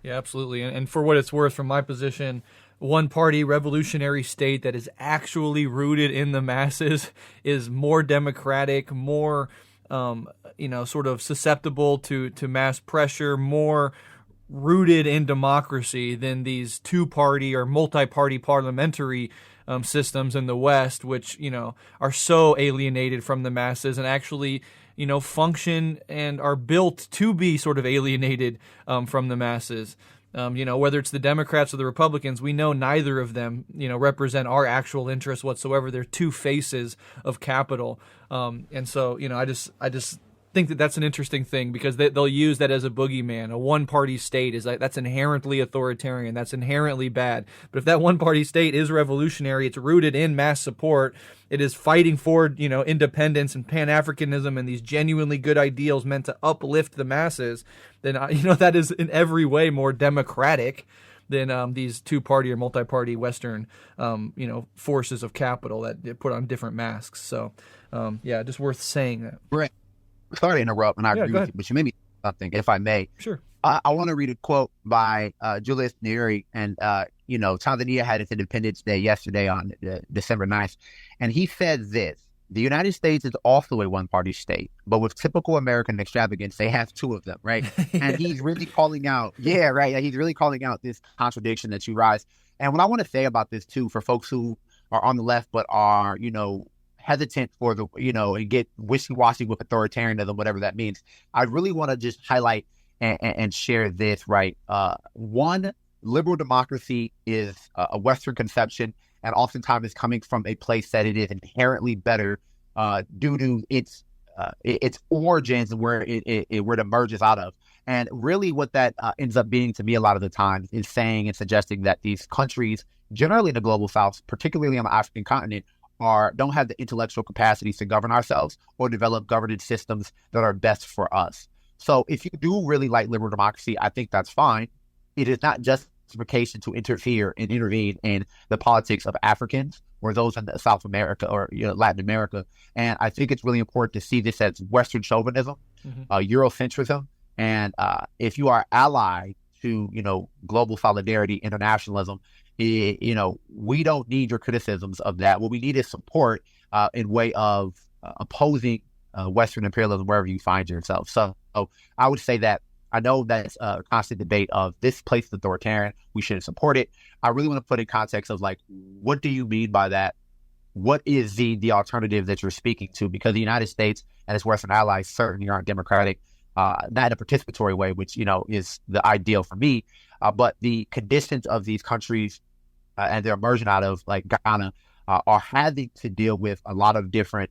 absolutely. And for what it's worth, from my position, one party revolutionary state that is actually rooted in the masses is more democratic, more sort of susceptible to mass pressure, more rooted in democracy than these two-party or multi-party parliamentary systems in the West, which, are so alienated from the masses and actually, function and are built to be sort of alienated from the masses. Whether it's the Democrats or the Republicans, we know neither of them, represent our actual interests whatsoever. They're two faces of capital. And so, I just think that that's an interesting thing because they'll use that as a boogeyman. A one-party state that's inherently authoritarian. That's inherently bad. But if that one-party state is revolutionary, it's rooted in mass support. It is fighting for, independence and Pan-Africanism and these genuinely good ideals meant to uplift the masses, then, that is in every way more democratic than these two-party or multi-party Western, forces of capital that put on different masks. So, just worth saying that. Right. Sorry to interrupt, and I agree with you, but you made me something, if I may. Sure. I want to read a quote by Julius Nyerere, and, Tanzania had its Independence Day yesterday on December 9th, and he said this: the United States is also a one-party state, but with typical American extravagance, they have two of them, right? And he's really calling out, he's really calling out this contradiction that you rise. And what I want to say about this, too, for folks who are on the left but are, hesitant for the, and get wishy-washy with authoritarianism, whatever that means, I really want to just highlight and share this, right? One, liberal democracy is a Western conception, and oftentimes is coming from a place that it is inherently better due to its origins and where it emerges out of. And really what that ends up being to me a lot of the times is saying and suggesting that these countries, generally in the global South, particularly on the African continent, don't have the intellectual capacities to govern ourselves or develop governance systems that are best for us. So if you do really like liberal democracy, I think that's fine. It is not justification to interfere and intervene in the politics of Africans or those in South America or Latin America. And I think it's really important to see this as Western chauvinism, Eurocentrism. And if you are allied to, global solidarity, internationalism, we don't need your criticisms of that. What we need is support in way of opposing Western imperialism wherever you find yourself. So I would say that I know that's a constant debate of this place is authoritarian, we shouldn't support it. I really want to put in context of what do you mean by that? What is the alternative that you're speaking to? Because the United States and its Western allies certainly aren't democratic, not in a participatory way, which, is the ideal for me. But the conditions of these countries and their emerging out of Ghana are having to deal with a lot of different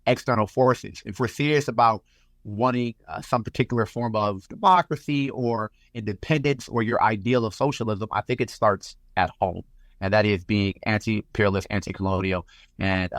external forces. If we're serious about wanting some particular form of democracy or independence or your ideal of socialism, I think it starts at home. And that is being anti-imperialist, anti-colonial, and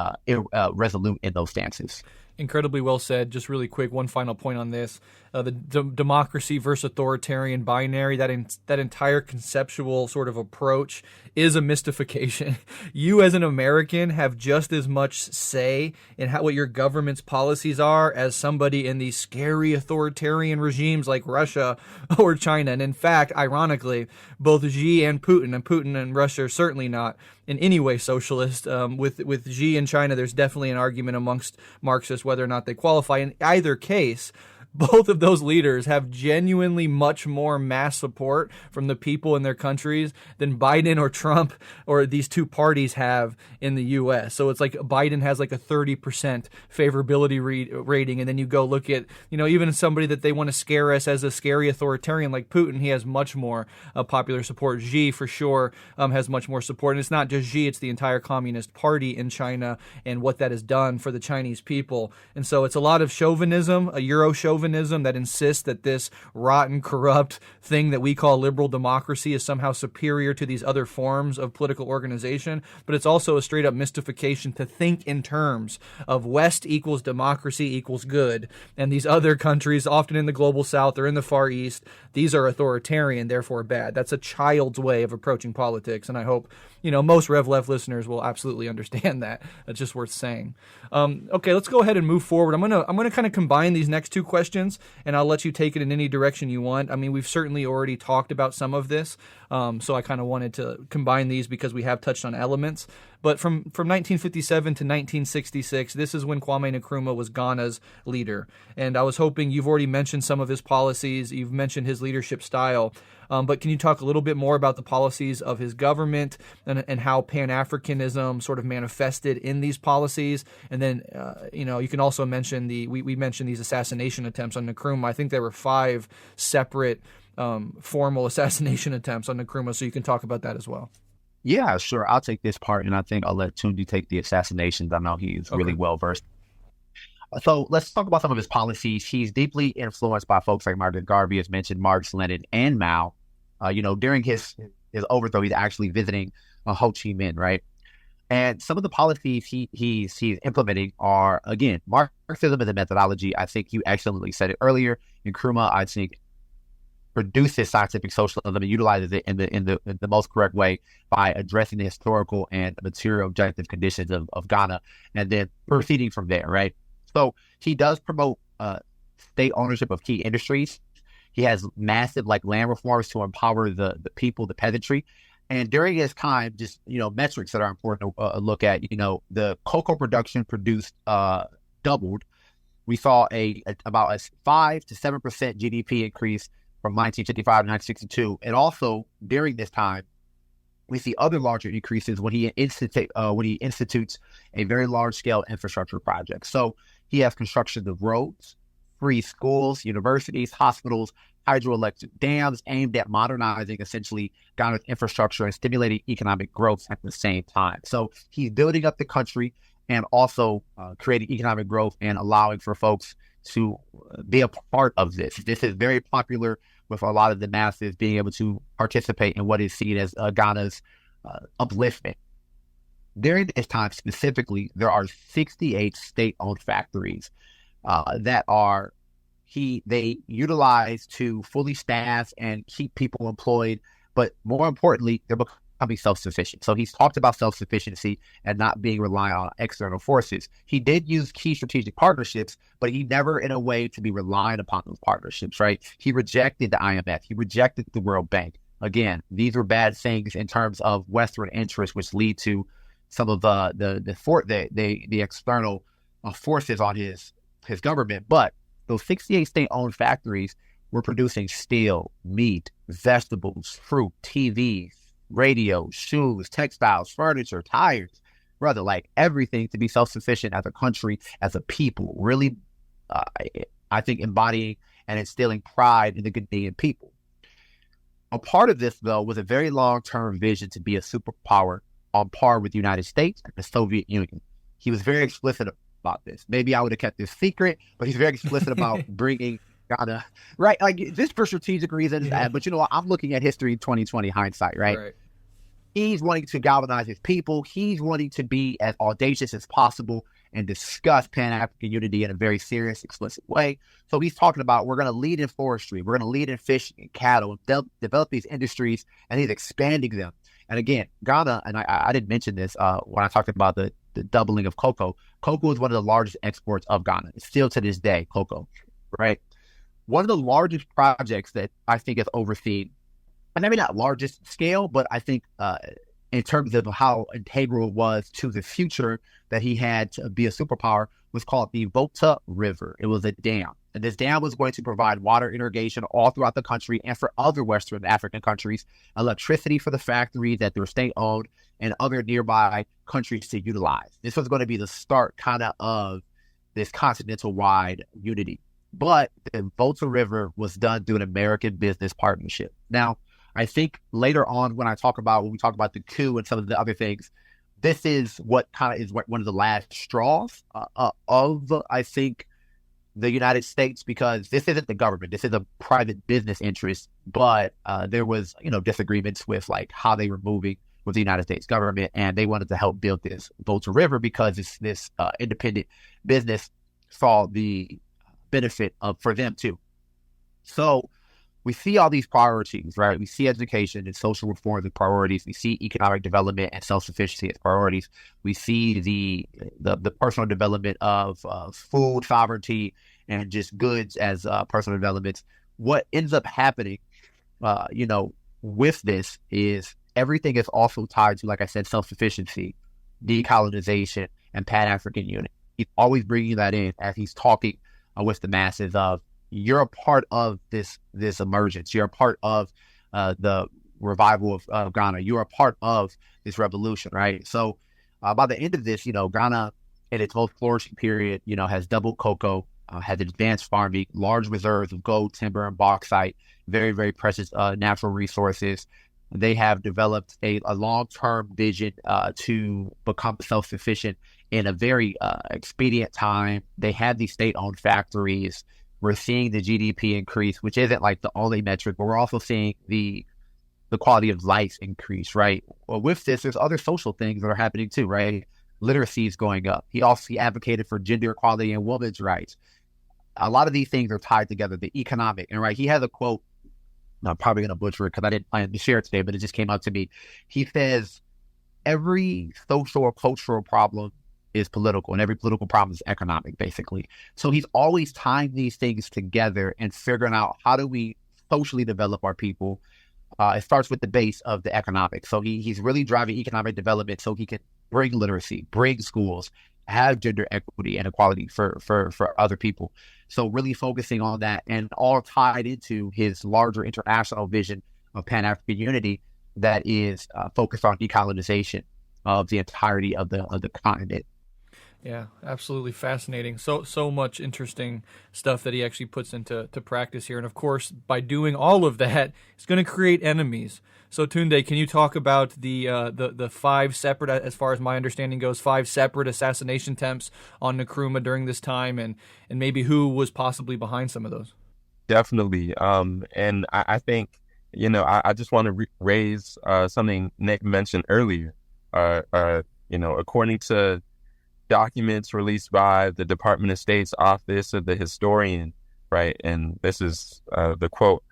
resolute in those stances. Incredibly well said. Just really quick, one final point on this. The democracy versus authoritarian binary, that entire conceptual sort of approach is a mystification. You as an American have just as much say in what your government's policies are as somebody in these scary authoritarian regimes like Russia or China. And in fact, ironically, both Xi and Putin and Russia are certainly not in any way socialist. With Xi and China, there's definitely an argument amongst Marxists whether or not they qualify. In either case, both of those leaders have genuinely much more mass support from the people in their countries than Biden or Trump or these two parties have in the U.S. So it's like Biden has a 30% favorability rating, and then you go look at, even somebody that they want to scare us as a scary authoritarian like Putin, he has much more popular support. Xi, for sure, has much more support. And it's not just Xi, it's the entire Communist Party in China and what that has done for the Chinese people. And so it's a lot of chauvinism, a Euro chauvinism, chauvinism that insists that this rotten, corrupt thing that we call liberal democracy is somehow superior to these other forms of political organization, but it's also a straight up mystification to think in terms of West equals democracy equals good, and these other countries, often in the global South or in the Far East, these are authoritarian, therefore bad. That's a child's way of approaching politics, and I hope most Rev Left listeners will absolutely understand that. That's just worth saying. Okay, let's go ahead and move forward. I'm gonna kind of combine these next two questions, and I'll let you take it in any direction you want. I mean, we've certainly already talked about some of this, so I kind of wanted to combine these because we have touched on elements. But from 1957 to 1966, this is when Kwame Nkrumah was Ghana's leader. And I was hoping, you've already mentioned some of his policies, you've mentioned his leadership style, but can you talk a little bit more about the policies of his government and how Pan-Africanism sort of manifested in these policies? And then, you can also mention we mentioned these assassination attempts on Nkrumah. I think there were 5 separate formal assassination attempts on Nkrumah, so you can talk about that as well. Yeah, sure. I'll take this part, and I think I'll let Tunde take the assassinations. I know he's really well versed. So let's talk about some of his policies. He's deeply influenced by folks like Margaret Garvey, as mentioned, Marx, Lenin, and Mao. During his overthrow, he's actually visiting Ho Chi Minh, right? And some of the policies he's implementing are, again, Marxism as a methodology. I think you excellently said it earlier. Nkrumah, I think, produces scientific socialism and utilizes it in the most correct way by addressing the historical and material objective conditions of Ghana, and then proceeding from there, right? So he does promote state ownership of key industries. He has massive land reforms to empower the people, the peasantry. And during his time, just metrics that are important to look at. The cocoa production doubled. We saw about a 5 to 7% GDP increase from 1955 to 1962. And also during this time, we see other larger increases when he institutes a very large-scale infrastructure project. So he has construction of roads, free schools, universities, hospitals, hydroelectric dams aimed at modernizing essentially Ghana's infrastructure and stimulating economic growth at the same time. So he's building up the country and also creating economic growth and allowing for folks to be a part of this. This is very popular with a lot of the masses being able to participate in what is seen as Ghana's upliftment. During this time specifically, there are 68 state-owned factories that they utilize to fully staff and keep people employed, but more importantly, they're becoming self-sufficient. So he's talked about self-sufficiency and not being reliant on external forces. He did use key strategic partnerships, but he never in a way to be reliant upon those partnerships, right? He rejected the IMF. He rejected the World Bank. Again, these were bad things in terms of Western interests, which lead to some of the external forces on his government. But those 68 state-owned factories were producing steel, meat, vegetables, fruit, TVs, radio, shoes, textiles, furniture, tires, brother, everything to be self-sufficient as a country, as a people, really, I think, embodying and instilling pride in the Ghanaian people. A part of this, though, was a very long-term vision to be a superpower on par with the United States and the Soviet Union. He was very explicit about this. Maybe I would have kept this secret, but he's very explicit about bringing Ghana, right? Just for strategic reasons. Yeah. But I'm looking at history 2020 hindsight, right? He's wanting to galvanize his people. He's wanting to be as audacious as possible and discuss Pan-African unity in a very serious, explicit way. So he's talking about, we're going to lead in forestry, we're going to lead in fishing and cattle, and develop these industries, and he's expanding them. And again, Ghana, and I didn't mention this when I talked about the doubling of cocoa. Cocoa is one of the largest exports of Ghana. It's still to this day, cocoa, right? One of the largest projects that I think is overseen, and maybe not largest scale, but I think in terms of how integral it was to the future that he had to be a superpower, was called the Volta River. It was a dam. And this dam was going to provide water irrigation all throughout the country and for other Western African countries, electricity for the factories that were state-owned and other nearby countries to utilize. This was going to be the start of this continental-wide unity. But the Volta River was done through an American business partnership. Now, I think later on when we talk about the coup and some of the other things, this is what one of the last straws of, I think, the United States, because this isn't the government, this is a private business interest, but there was, disagreements with like how they were moving with the United States government, and they wanted to help build this Volta River because this independent business saw the benefit for them too. So we see all these priorities, right? We see education and social reform as priorities. We see economic development and self-sufficiency as priorities. We see the personal development of food sovereignty and just goods as personal developments. What ends up happening, with this is everything is also tied to, like I said, self-sufficiency, decolonization, and Pan-African unity. He's always bringing that in as he's talking with the masses of, you're a part of this emergence. You're a part of the revival of Ghana. You're a part of this revolution, right? So by the end of this, Ghana, in its most flourishing period, has doubled cocoa, has advanced farming, large reserves of gold, timber, and bauxite, very, very precious natural resources. They have developed a long-term vision to become self-sufficient in a very expedient time. They have these state-owned factories. We're seeing the GDP increase, which isn't like the only metric, but we're also seeing the quality of life increase, right? Well, with this, there's other social things that are happening too, right? Literacy is going up. He advocated for gender equality and women's rights. A lot of these things are tied together, the economic, and right, he has a quote, I'm probably going to butcher it because I didn't plan to share it today, but it just came out to me. He says, every social or cultural problem is political, and every political problem is economic, basically. So he's always tying these things together and figuring out, how do we socially develop our people? It starts with the base of the economic. So he's really driving economic development so he can bring literacy, bring schools, have gender equity and equality for other people. So really focusing on that, and all tied into his larger international vision of Pan-African unity that is focused on decolonization of the entirety of the continent. Yeah, absolutely fascinating. So much interesting stuff that he actually puts into practice here. And of course, by doing all of that, it's going to create enemies. So Tunde, can you talk about the 5 separate, as far as my understanding goes, 5 separate assassination attempts on Nkrumah during this time, and maybe who was possibly behind some of those? Definitely. And I think, I just want to raise something Nick mentioned earlier. According to documents released by the Department of State's Office of the Historian, right? And this is the quote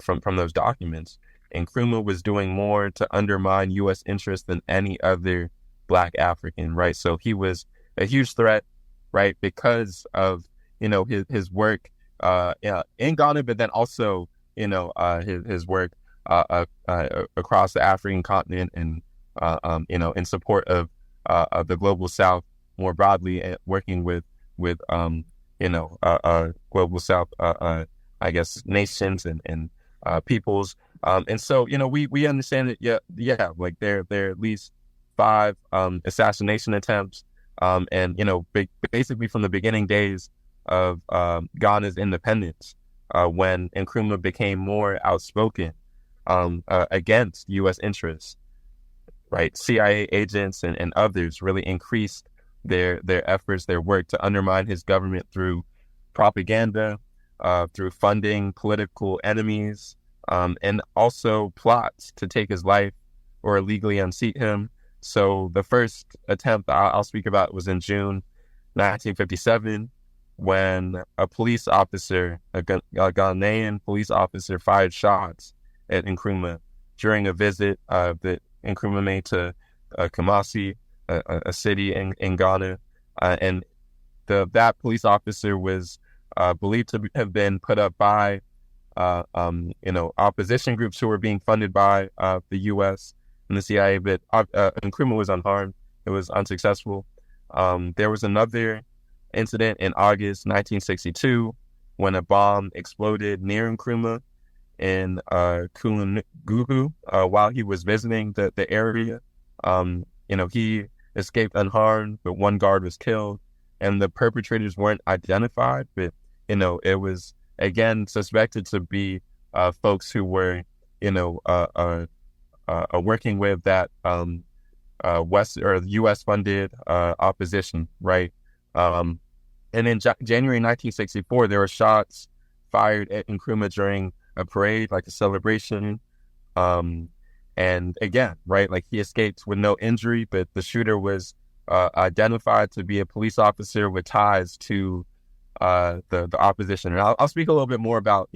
from those documents. Nkrumah was doing more to undermine U.S. interests than any other Black African, right? So he was a huge threat, right? Because of, his work in Ghana, but then also, his work across the African continent and, in support of the global South more broadly, working with global South, nations and peoples. And so, we understand that, like there are at least 5 assassination attempts. And, basically from the beginning days of Ghana's independence, when Nkrumah became more outspoken against U.S. interests, right? CIA agents and others really increased their efforts, their work to undermine his government through propaganda, through funding political enemies, and also plots to take his life or illegally unseat him. So the first attempt I'll speak about was in June 1957, when a police officer, a Ghanaian police officer, fired shots at Nkrumah during a visit that Nkrumah made to Kumasi, a city in Ghana. And that police officer was believed to have been put up by opposition groups who were being funded by the U.S. and the CIA, but Nkrumah was unharmed. It was unsuccessful. There was another incident in August 1962 when a bomb exploded near Nkrumah in Kulungugu while he was visiting the area. He escaped unharmed, but one guard was killed, and the perpetrators weren't identified, but it was again suspected to be folks who were working with that West or U.S. funded opposition, right? And in January 1964, there were shots fired at Nkrumah during a parade, like a celebration. And again, right, like he escaped with no injury, but the shooter was identified to be a police officer with ties to the opposition. And I'll speak a little bit more about,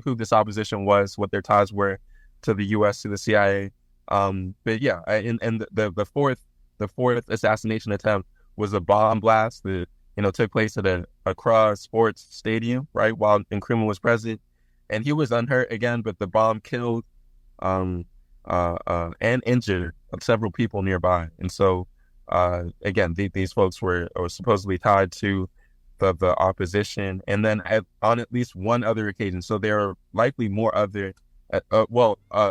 who this opposition was, what their ties were to the U.S., to the CIA. But yeah, and the fourth assassination attempt was a bomb blast that took place at a Accra sports stadium, right, while Nkrumah was present, and he was unhurt again, but the bomb killed and injured several people nearby. And so again, these folks were supposedly tied to the opposition, and then on at least one other occasion. So there are likely more other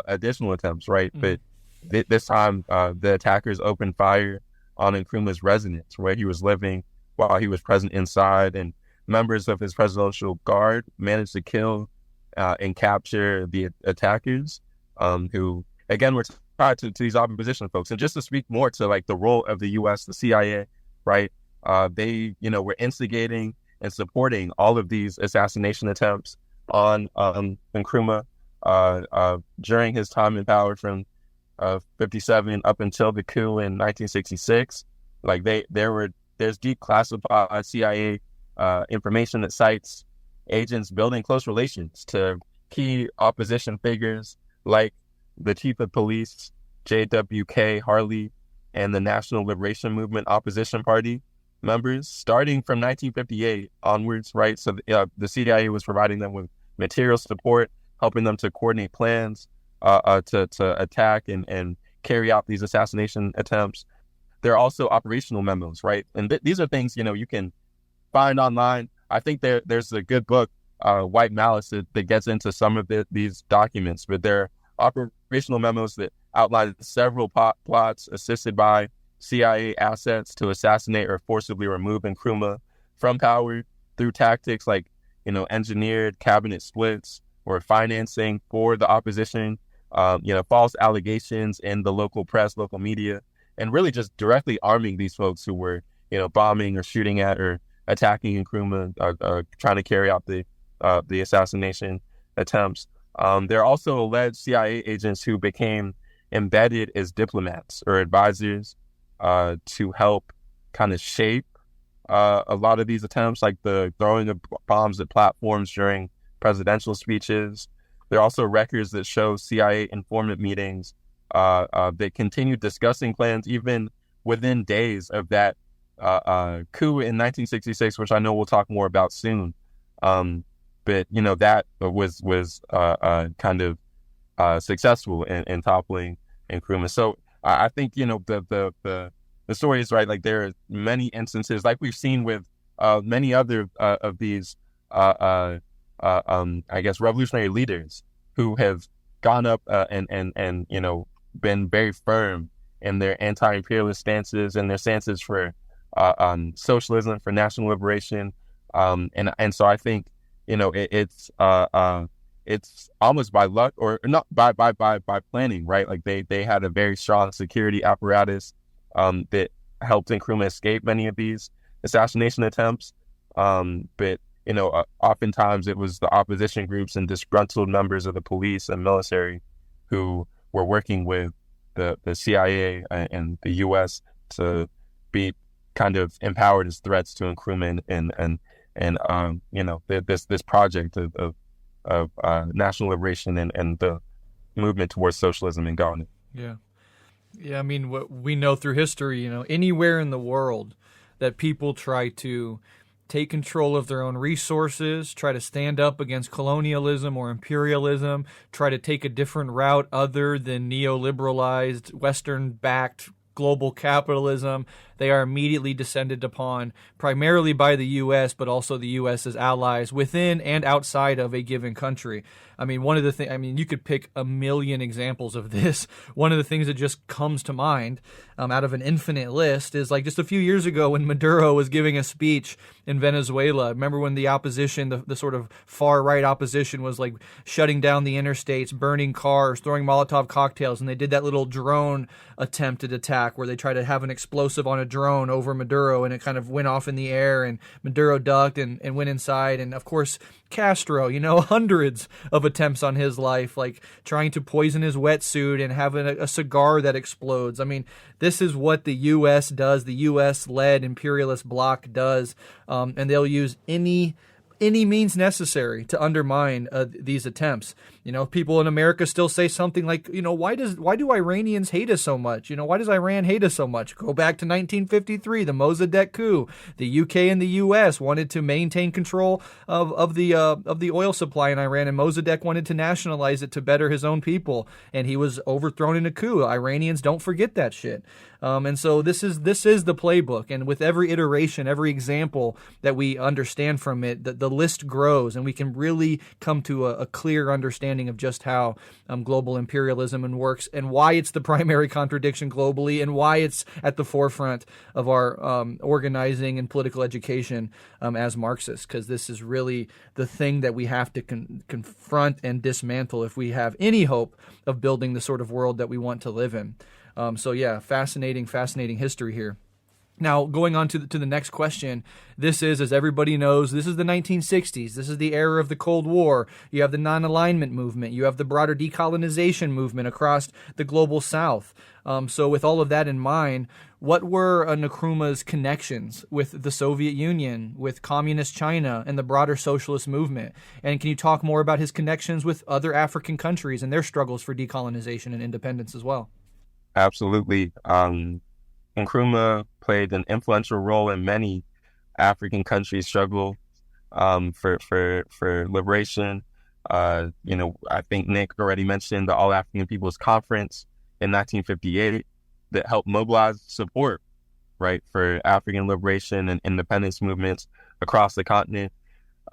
additional attempts, right? But this time, the attackers opened fire on Nkrumah's residence where he was living while he was present inside, and members of his presidential guard managed to kill and capture the attackers, who again were tied to these opposition folks. And just to speak more to like the role of the U.S., the CIA, right? They were instigating and supporting all of these assassination attempts on Nkrumah during his time in power from 57 up until the coup in 1966. Like there's deep classified CIA information that cites agents building close relations to key opposition figures like the chief of police, J.W.K. Harley, and the National Liberation Movement Opposition Party members, starting from 1958 onwards, right? So the CIA was providing them with material support, helping them to coordinate plans to attack and carry out these assassination attempts. There are also operational memos, right? And these are things, you can find online. I think there's a good book, White Malice, that gets into some of these documents, but there are operational memos that outline several plots assisted by CIA assets to assassinate or forcibly remove Nkrumah from power through tactics like, engineered cabinet splits or financing for the opposition, false allegations in the local press, local media, and really just directly arming these folks who were, bombing or shooting at or attacking Nkrumah, trying to carry out the assassination attempts. There are also alleged CIA agents who became embedded as diplomats or advisors to help kind of shape a lot of these attempts, like the throwing of bombs at platforms during presidential speeches. There are also records that show CIA informant meetings that continued discussing plans even within days of that coup in 1966, which I know we'll talk more about soon. But that was kind of successful in toppling Nkrumah. So I think the story is right. Like there are many instances, like we've seen with many other of these I guess revolutionary leaders who have gone up and been very firm in their anti-imperialist stances and their stances for socialism, for national liberation, and so I think it's almost by luck or not by planning, right? Like they had a very strong security apparatus that helped Nkrumah escape many of these assassination attempts, but oftentimes it was the opposition groups and disgruntled members of the police and military who were working with the CIA and the U.S. to be kind of empowered as threats to Nkrumah and this project of national liberation and the movement towards socialism in Ghana. Yeah. I mean, what we know through history, anywhere in the world that people try to take control of their own resources, try to stand up against colonialism or imperialism, try to take a different route other than neoliberalized, Western-backed global capitalism, they are immediately descended upon primarily by the U.S., but also the U.S.'s allies within and outside of a given country. I mean, one of the things, I mean, you could pick a million examples of this. One of the things that just comes to mind out of an infinite list is like just a few years ago when Maduro was giving a speech in Venezuela. Remember when the opposition, the sort of far right opposition, was like shutting down the interstates, burning cars, throwing Molotov cocktails, and they did that little drone attempted attack where they tried to have an explosive on a drone over Maduro, and it kind of went off in the air, and Maduro ducked and went inside. And of course, Castro, hundreds of attempts on his life, like trying to poison his wetsuit and having a cigar that explodes. I mean, this is what the U.S. does, the U.S.-led imperialist bloc does, and they'll use any means necessary to undermine these attempts. People in America still say something like, why do Iranians hate us so much? Why does Iran hate us so much? Go back to 1953, the Mossadegh coup. The UK and the US wanted to maintain control of the oil supply in Iran, and Mossadegh wanted to nationalize it to better his own people, and he was overthrown in a coup. Iranians don't forget that shit. And so this is the playbook, and with every iteration, every example that we understand from it, the list grows, and we can really come to a clear understanding of just how global imperialism works, and why it's the primary contradiction globally, and why it's at the forefront of our organizing and political education as Marxists, because this is really the thing that we have to confront and dismantle if we have any hope of building the sort of world that we want to live in. So yeah, fascinating history here. Now, going on to the next question, this is, as everybody knows, this is the 1960s. This is the era of the Cold War. You have the non-alignment movement. You have the broader decolonization movement across the global South. So with all of that in mind, what were Nkrumah's connections with the Soviet Union, with communist China, and the broader socialist movement? And can you talk more about his connections with other African countries and their struggles for decolonization and independence as well? Absolutely. Nkrumah played an influential role in many African countries' struggle for liberation. I think Nick already mentioned the All African People's Conference in 1958 that helped mobilize support, right, for African liberation and independence movements across the continent.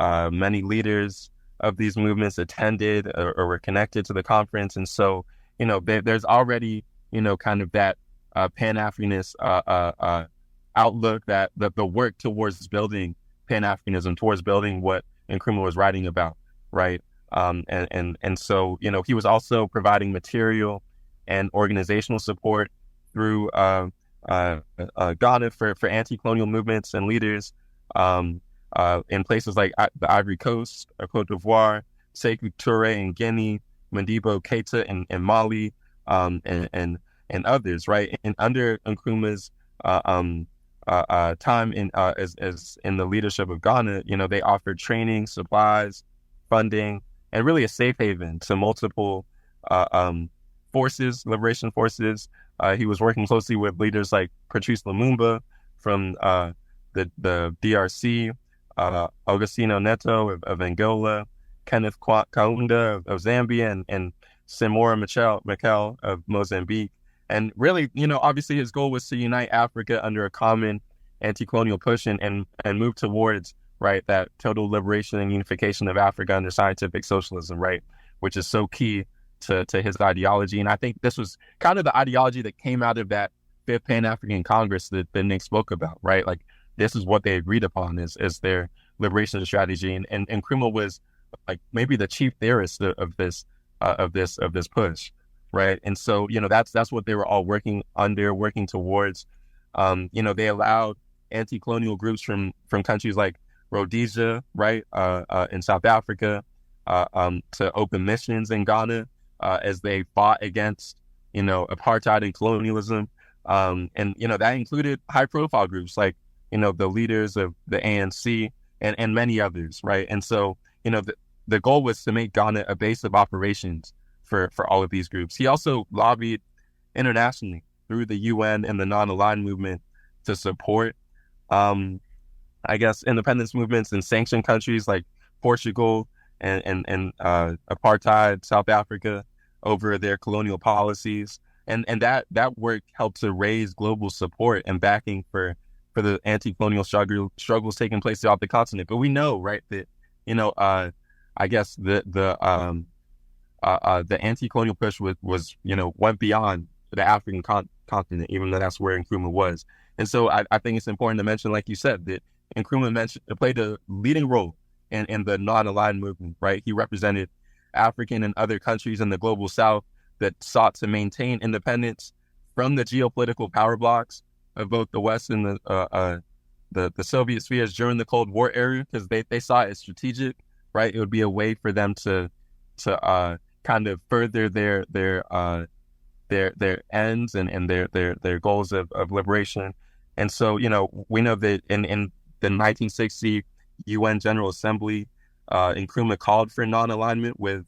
Many leaders of these movements attended or were connected to the conference, and so there's already kind of that Pan-Africanist outlook, that the work towards building Pan-Africanism, towards building what Nkrumah was writing about, right? And so he was also providing material and organizational support through Ghana for anti-colonial movements and leaders in places like the Ivory Coast, Cote d'Ivoire, Sekou Touré in Guinea, Modibo Keita in Mali, and others, right? And under Nkrumah's time as in the leadership of Ghana, they offered training, supplies, funding, and really a safe haven to multiple liberation forces. He was working closely with leaders like Patrice Lumumba from the DRC, Augustino Neto of Angola, Kenneth Kaunda of Zambia, and Samora Machel of Mozambique. And really, obviously his goal was to unite Africa under a common anti-colonial push and move towards, right, that total liberation and unification of Africa under scientific socialism, right, which is so key to his ideology. And I think this was kind of the ideology that came out of that Fifth Pan-African Congress that Nick spoke about, right? Like, this is what they agreed upon as their liberation strategy. And Nkrumah was like maybe the chief theorist of this push. Right. And so, that's what they were all working towards. They allowed anti-colonial groups from countries like Rhodesia, right, in South Africa, to open missions in Ghana as they fought against, apartheid and colonialism. And that included high profile groups like, the leaders of the ANC and many others. Right. And so, the goal was to make Ghana a base of operations for all of these groups. He also lobbied internationally through the UN and the non-aligned movement to support, independence movements in sanctioned countries like Portugal and apartheid South Africa over their colonial policies. And that work helped to raise global support and backing for the anti-colonial struggles taking place throughout the continent. But we know, right, that, the anti-colonial push was went beyond the African continent, even though that's where Nkrumah was. And so I think it's important to mention, like you said, that Nkrumah played a leading role in the non-aligned movement, right? He represented African and other countries in the global South that sought to maintain independence from the geopolitical power blocks of both the West and the Soviet spheres during the Cold War era, because they saw it as strategic, right? It would be a way for them to kind of further their ends and their goals of liberation. And so, we know that in the 1960 UN General Assembly, Nkrumah called for non-alignment with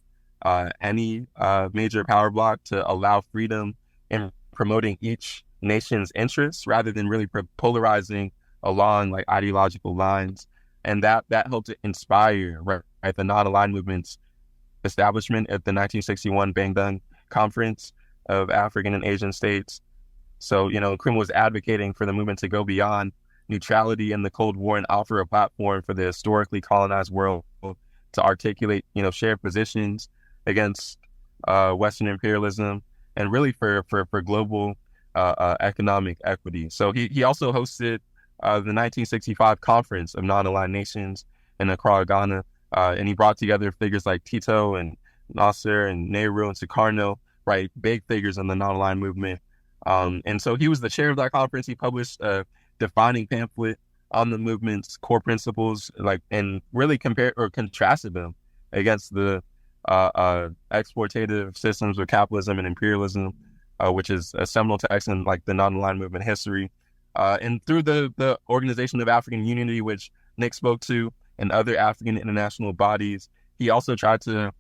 any major power bloc to allow freedom in promoting each nation's interests rather than really polarizing along like ideological lines. And that helped to inspire right, the non-aligned movement's establishment at the 1961 Bandung Conference of African and Asian States. So, Nkrumah was advocating for the movement to go beyond neutrality in the Cold War and offer a platform for the historically colonized world to articulate, shared positions against Western imperialism and really for global economic equity. So he also hosted the 1965 Conference of Non-Aligned Nations in Accra, Ghana, and he brought together figures like Tito and Nasser and Nehru and Sukarno, right, big figures in the non-aligned movement. And so he was the chair of that conference. He published a defining pamphlet on the movement's core principles, and really compared or contrasted them against the exploitative systems of capitalism and imperialism, which is a seminal text in the non-aligned movement history. And through the Organization of African Unity, which Nick spoke to, and other African international bodies, he also tried to,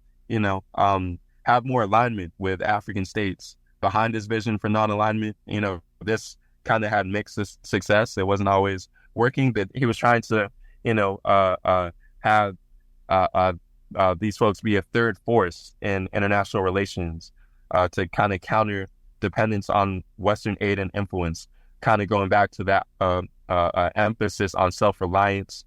have more alignment with African states behind his vision for non-alignment. This kind of had mixed success. It wasn't always working, but he was trying to, have these folks be a third force in international relations to kind of counter dependence on Western aid and influence, kind of going back to that emphasis on self-reliance.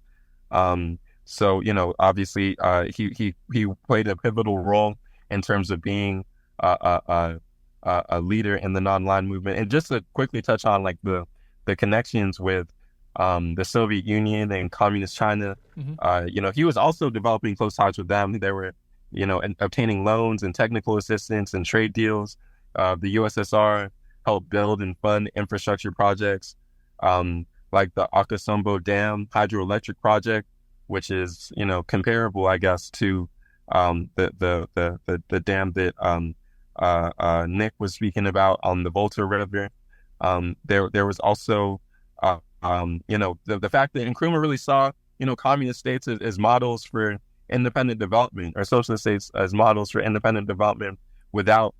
So, obviously, he played a pivotal role in terms of being a leader in the non-aligned movement. And just to quickly touch on the connections with the Soviet Union and Communist China, he was also developing close ties with them. They were, obtaining loans and technical assistance and trade deals. The USSR helped build and fund infrastructure projects like the Akasombo Dam hydroelectric project, which is, comparable, I guess, to the dam that Nick was speaking about on the Volta River. There was also, the fact that Nkrumah really saw, communist states as models for independent development, or socialist states as models for independent development without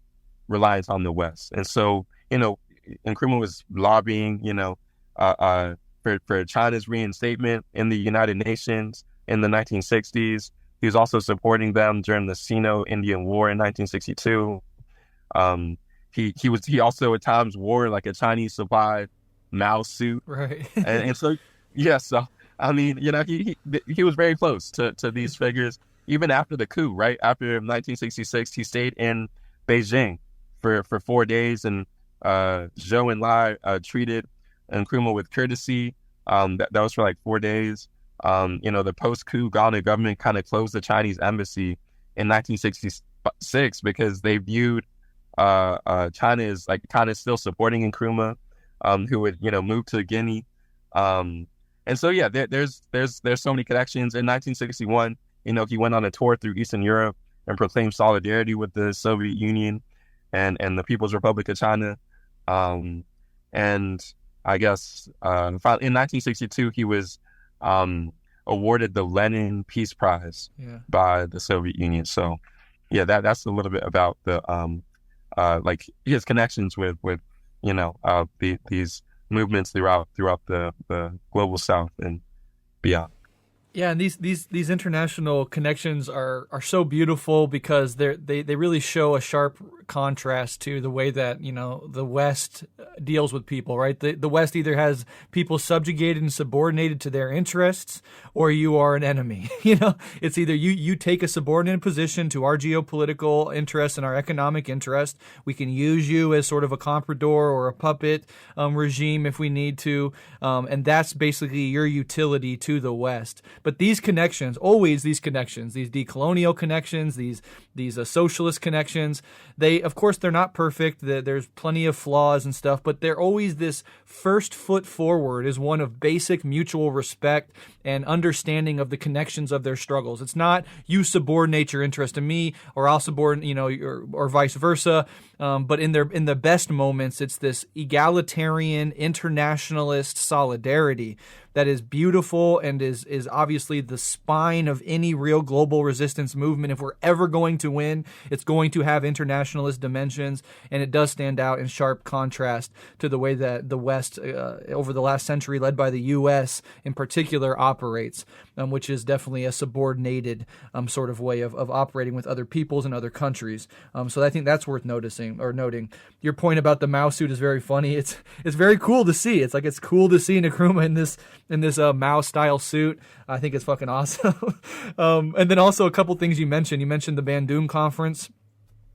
reliance on the West. And so, Nkrumah was lobbying, for China's reinstatement in the United Nations in the 1960s. He was also supporting them during the Sino-Indian War in 1962. He also at times wore a Chinese supplied Mao suit. Right. and so, yeah, so, I mean, he was very close to these figures, even after the coup, right? After 1966, he stayed in Beijing for 4 days, and Zhou Enlai treated Nkrumah with courtesy. That was for 4 days. The post-coup Ghana government kind of closed the Chinese embassy in 1966 because they viewed China as kind of still supporting Nkrumah, who would move to Guinea. And so yeah, there's so many connections. In 1961, he went on a tour through Eastern Europe and proclaimed solidarity with the Soviet Union and the People's Republic of China. And I guess in 1962, he was awarded the Lenin Peace Prize by the Soviet Union. So, yeah, that's a little bit about the his connections with these movements throughout the global South and beyond. Yeah, and these international connections are so beautiful because they really show a sharp contrast to the way that, the West deals with people, right? The West either has people subjugated and subordinated to their interests, or you are an enemy. It's either you take a subordinate position to our geopolitical interests and our economic interest. We can use you as sort of a comprador or a puppet regime if we need to. And that's basically your utility to the West. But these connections, always these connections, these decolonial connections, these socialist connections, of course, they're not perfect. There's plenty of flaws and stuff, but they're always this first foot forward is one of basic mutual respect and understanding of the connections of their struggles. It's not you subordinate your interest to me, or I'll subordinate, or vice versa. But in the best moments, it's this egalitarian internationalist solidarity that is beautiful and is obviously the spine of any real global resistance movement. If we're ever going to win, it's going to have internationalist dimensions, and it does stand out in sharp contrast to the way that the West, over the last century, led by the U.S. in particular, operates, which is definitely a subordinated sort of way of operating with other peoples and other countries. So I think that's worth noticing or noting. Your point about the Mao suit is very funny. It's very cool to see. It's cool to see Nkrumah in this Mao style suit. I think it's fucking awesome. And then also a couple things you mentioned. You mentioned the Bandung conference,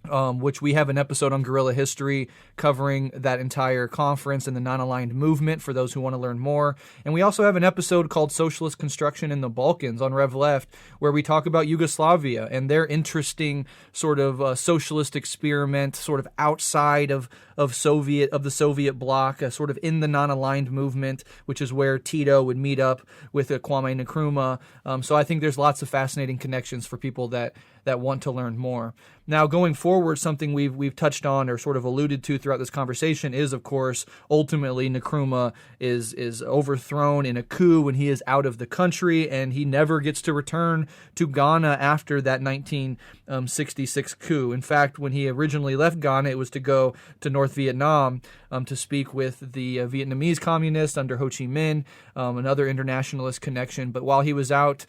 which we have an episode on guerrilla history covering that entire conference and the non-aligned movement for those who want to learn more. And we also have an episode called Socialist Construction in the Balkans on Rev Left, where we talk about Yugoslavia and their interesting sort of socialist experiment, sort of outside of the Soviet bloc, sort of in the non-aligned movement, which is where Tito would meet up with Kwame Nkrumah. So I think there's lots of fascinating connections for people that want to learn more. Now, going forward, something we've touched on or sort of alluded to throughout this conversation is, of course, ultimately Nkrumah is overthrown in a coup when he is out of the country, and he never gets to return to Ghana after that 1966 coup. In fact, when he originally left Ghana, it was to go to North Vietnam to speak with the Vietnamese communists under Ho Chi Minh, another internationalist connection. But while he was out,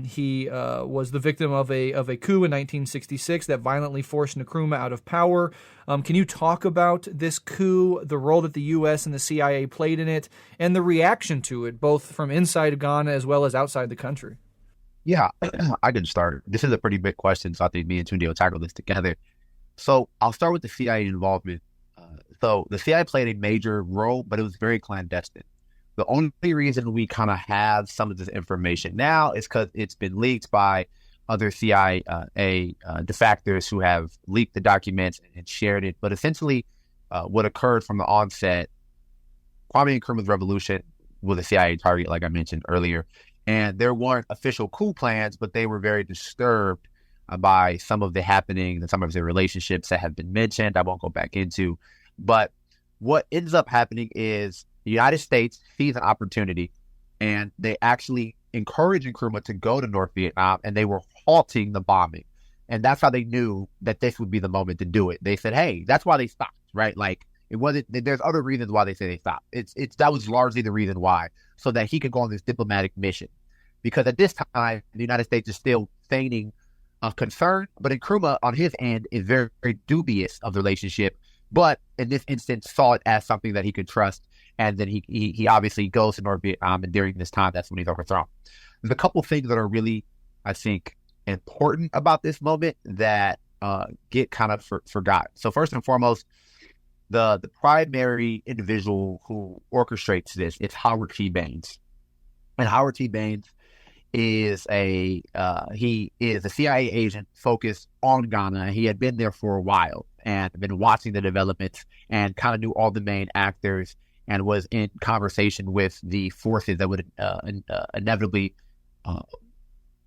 he was the victim of a coup in 1966 that violently forced Nkrumah out of power. Can you talk about this coup, the role that the U.S. and the CIA played in it, and the reaction to it, both from inside of Ghana as well as outside the country? Yeah, I can start. This is a pretty big question, so I think me and Tunde will tackle this together. So I'll start with the CIA involvement. So the CIA played a major role, but it was very clandestine. The only reason we kind of have some of this information now is because it's been leaked by other CIA defectors who have leaked the documents and shared it. But essentially, what occurred from the onset, Kwame Nkrumah's revolution was a CIA target, like I mentioned earlier. And there weren't official coup plans, but they were very disturbed by some of the happenings and some of the relationships that have been mentioned. I won't go back into. But what ends up happening is the United States sees an opportunity, and they actually encourage Nkrumah to go to North Vietnam, and they were halting the bombing. And that's how they knew that this would be the moment to do it. They said, hey, that's why they stopped, right? Like, it wasn't, there's other reasons why they say they stopped. That was largely the reason why, so that he could go on this diplomatic mission. Because at this time, the United States is still feigning concern, but Nkrumah on his end is very, very dubious of the relationship, but in this instance saw it as something that he could trust. And then he obviously goes to North Vietnam, and during this time, that's when he's overthrown. There's a couple things that are really, I think, important about this moment that get kind of forgotten. So first and foremost, the primary individual who orchestrates this is Howard T. Baines. And Howard T. Baines is a CIA agent focused on Ghana. He had been there for a while and been watching the developments and kind of knew all the main actors and was in conversation with the forces that would inevitably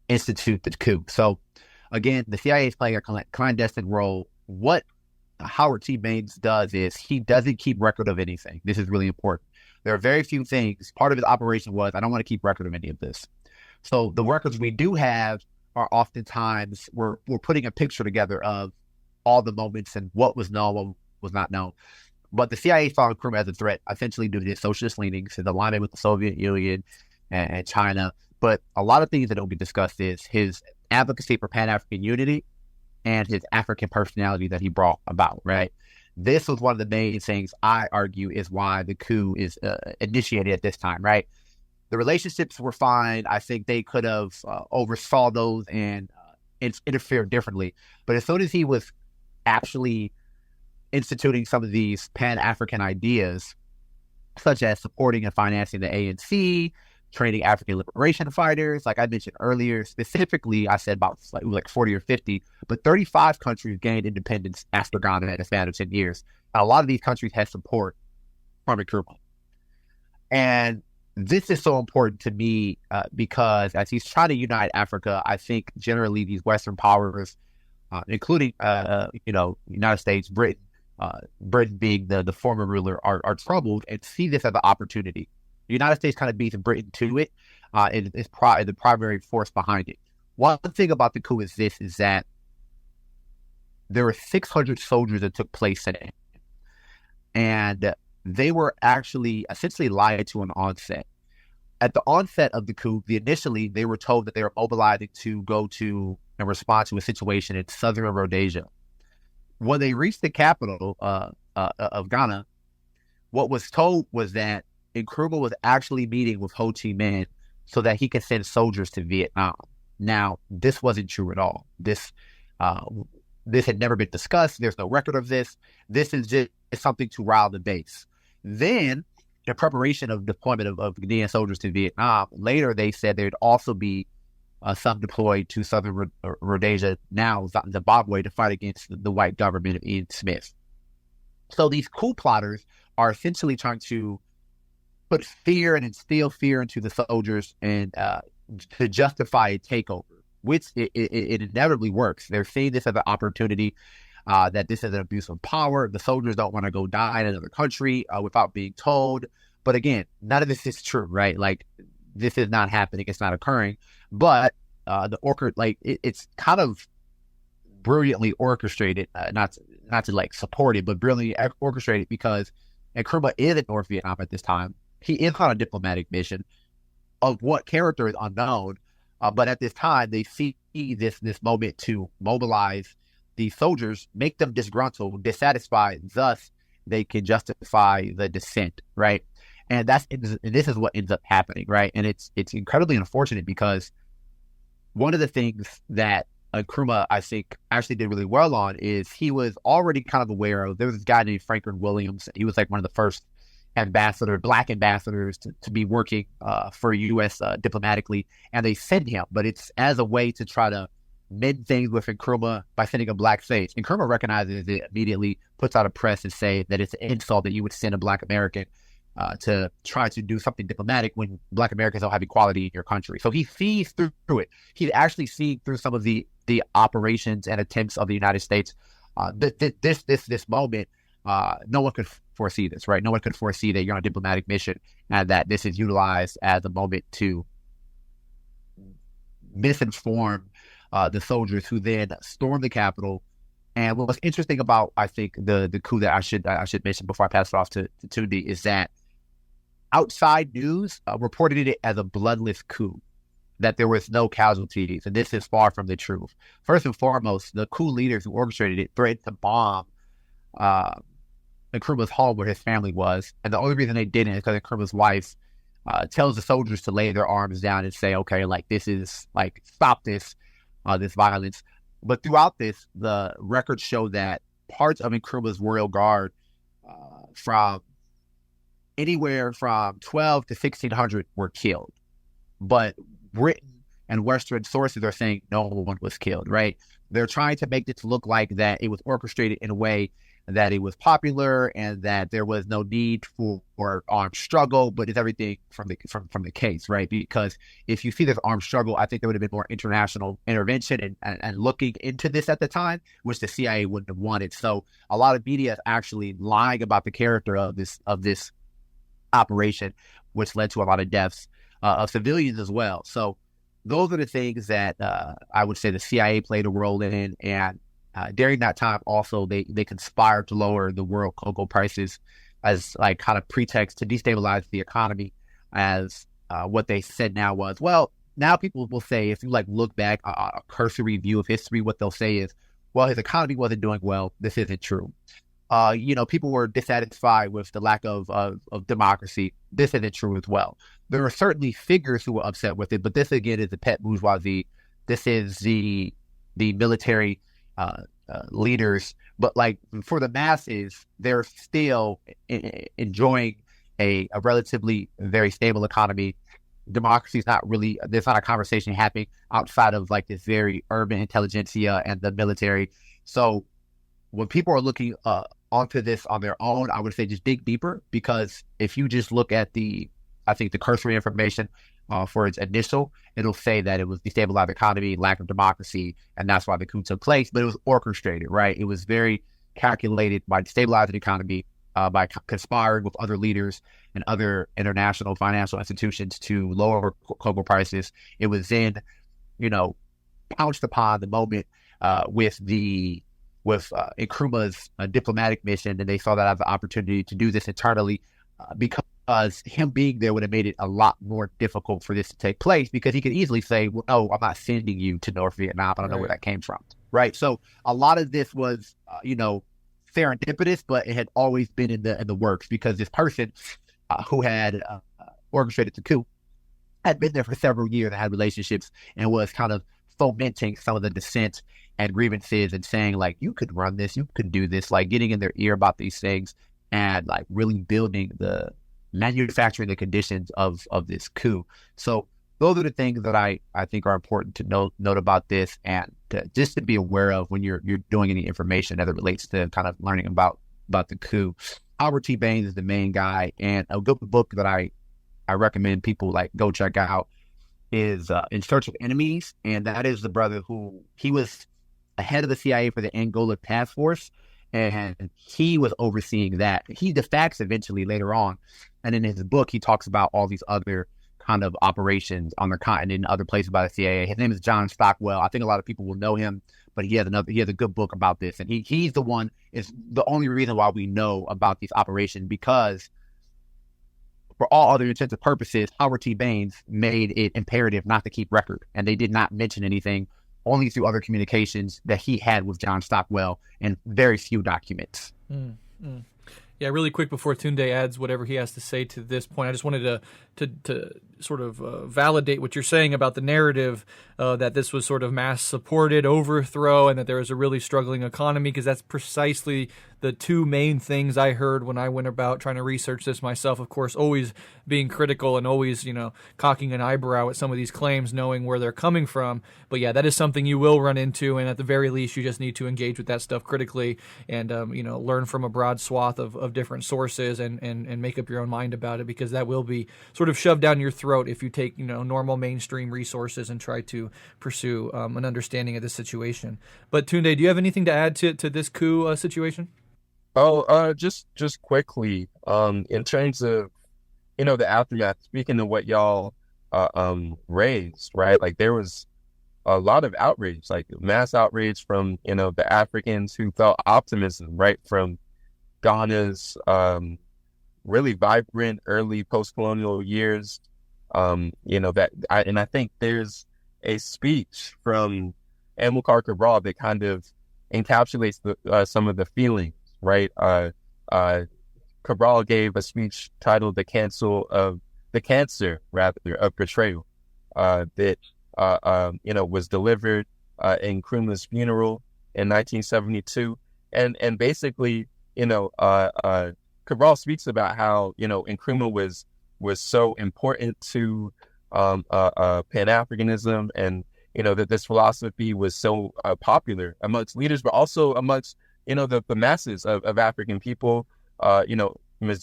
institute the coup. So again, the CIA is playing a clandestine role. What Howard T. Baines does is he doesn't keep record of anything. This is really important. There are very few things. Part of his operation was, I don't want to keep record of any of this. So the records we do have are oftentimes, we're putting a picture together of all the moments and what was known, what was not known. But the CIA saw Nkrumah as a threat, essentially due to his socialist leanings, his alignment with the Soviet Union and China. But a lot of things that don't get discussed is his advocacy for Pan-African unity and his African personality that he brought about, right? This was one of the main things I argue is why the coup is initiated at this time, right? The relationships were fine. I think they could have oversaw those and interfered differently. But as soon as he was actually instituting some of these Pan-African ideas, such as supporting and financing the ANC, training African liberation fighters, like I mentioned earlier, specifically, I said about like 40 or 50, but 35 countries gained independence after Ghana in a span of 10 years. And a lot of these countries had support from Nkrumah. And this is so important to me because as he's trying to unite Africa, I think generally these Western powers, including, United States, Britain being the former ruler, are troubled and see this as an opportunity. The United States kind of beats Britain to it, and is the primary force behind it. One thing about the coup is that there were 600 soldiers that took place in it, and they were actually essentially lied to an onset. At the onset of the coup, initially they were told that they were mobilizing to go to and respond to a situation in southern Rhodesia. When they reached the capital of Ghana, what was told was that Nkrumah was actually meeting with Ho Chi Minh so that he could send soldiers to Vietnam. Now, this wasn't true at all. This had never been discussed. There's no record of this. This is just something to rile the base. Then, in preparation of deployment of Ghanaian soldiers to Vietnam, later they said there'd also be some deployed to southern Rhodesia, now Zimbabwe, to fight against the white government of Ian Smith. So these coup plotters are essentially trying to put fear and instill fear into the soldiers and to justify a takeover, which it inevitably works. They're seeing this as an opportunity, that this is an abuse of power. The soldiers don't want to go die in another country without being told. But again, none of this is true, right? Like, this is not happening. It's not occurring. But it's kind of brilliantly orchestrated, not to like support it, but brilliantly orchestrated because Nkrumah is in North Vietnam at this time. He is on a diplomatic mission of what character is unknown. But at this time, they see this moment to mobilize these soldiers, make them disgruntled, dissatisfied. Thus, they can justify the dissent, right? And this is what ends up happening, right? And it's incredibly unfortunate because one of the things that Nkrumah, I think, actually did really well on is he was already kind of aware of, there was this guy named Franklin Williams. He was like one of the first black ambassadors to be working for U.S. Diplomatically, and they sent him, but it's as a way to try to mend things with Nkrumah by sending a black face. Nkrumah recognizes it immediately, puts out a press and say that it's an insult that you would send a black American to try to do something diplomatic when black Americans don't have equality in your country. So he sees through it. He's actually seeing through some of the operations and attempts of the United States. This moment, no one could foresee this, right? No one could foresee that you're on a diplomatic mission and that this is utilized as a moment to misinform the soldiers who then storm the Capitol. And what's interesting about, I think, the coup that I should mention before I pass it off to Tunde is that outside news reported it as a bloodless coup, that there was no casualties, and this is far from the truth. First and foremost, the coup leaders who orchestrated it threatened to bomb Nkrumah's home where his family was, and the only reason they didn't is because Nkrumah's wife tells the soldiers to lay their arms down and say, okay, like, this is, like, stop this violence. But throughout this, the records show that parts of Nkrumah's royal guard from anywhere from 12 to 1,600 were killed. But Britain and Western sources are saying no one was killed, right? They're trying to make this look like that it was orchestrated in a way that it was popular and that there was no need for armed struggle, but it's everything from the case, right? Because if you see this armed struggle, I think there would have been more international intervention and looking into this at the time, which the CIA wouldn't have wanted. So a lot of media is actually lying about the character of this operation, which led to a lot of deaths of civilians as well. So those are the things that I would say the CIA played a role in, and during that time, also, they conspired to lower the world cocoa prices as like kind of pretext to destabilize the economy, as what they said now was, well, now people will say, if you like look back a cursory view of history, what they'll say is, well, his economy wasn't doing well. This isn't true. People were dissatisfied with the lack of democracy. This isn't true as well. There are certainly figures who were upset with it, but this again is the pet bourgeoisie. This is the military leaders. But like for the masses, they're still enjoying a relatively very stable economy. Democracy is not really, there's not a conversation happening outside of like this very urban intelligentsia and the military. So when people are looking onto this on their own, I would say just dig deeper, because if you just look at the cursory information for its initial, it'll say that it was destabilized economy, lack of democracy, and that's why the coup took place. But it was orchestrated, right? It was very calculated by destabilizing the economy, by conspiring with other leaders and other international financial institutions to lower global prices. It was then, pounced upon the moment with Nkrumah's diplomatic mission, and they saw that as an opportunity to do this internally, because him being there would have made it a lot more difficult for this to take place, because he could easily say, well, no, I'm not sending you to North Vietnam. I don't know where that came from, right? So a lot of this was, serendipitous, but it had always been in the works, because this person who had orchestrated the coup had been there for several years and had relationships and was kind of fomenting some of the dissent and grievances and saying, like, you could run this, you could do this, like getting in their ear about these things and like really building the manufacturing the conditions of this coup. So those are the things that I think are important to note about this, and just to be aware of when you're doing any information as it relates to kind of learning about the coup. Albert T. Baines is the main guy, and a good book that I recommend people like go check out is In Search of Enemies, and that is the brother he was head of the CIA for the Angola Task Force, and he was overseeing that. He defects eventually later on, and in his book he talks about all these other kind of operations on the continent and other places by the CIA. His name is John Stockwell. I think a lot of people will know him, but he has a good book about this, and he's the only reason why we know about these operations, because for all other intents and purposes, Howard T. Baines made it imperative not to keep record, and they did not mention anything, only through other communications that he had with John Stockwell and very few documents. Yeah, really quick before Tunde adds whatever he has to say to this point, I just wanted to sort of validate what you're saying about the narrative that this was sort of mass supported overthrow and that there was a really struggling economy, because that's precisely the two main things I heard when I went about trying to research this myself. Of course, always being critical and always, cocking an eyebrow at some of these claims, knowing where they're coming from. But yeah, that is something you will run into, and at the very least, you just need to engage with that stuff critically and learn from a broad swath of different sources and make up your own mind about it, because that will be sort of shoved down your throat if you take normal mainstream resources and try to pursue an understanding of this situation. But Tunde, do you have anything to add to this coup situation? Just quickly, in terms of the aftermath, speaking of what y'all raised, right? Like there was a lot of outrage, like mass outrage from the Africans who felt optimism, right, from Ghana's really vibrant early post-colonial years. I think there's a speech from Amilcar Cabral that kind of encapsulates some of the feelings, right? Cabral gave a speech titled "The Cancer of Betrayal," that was delivered in Nkrumah's funeral in 1972, and basically, Cabral speaks about how Nkrumah was so important to Pan-Africanism, and that this philosophy was so popular amongst leaders, but also amongst the masses of African people,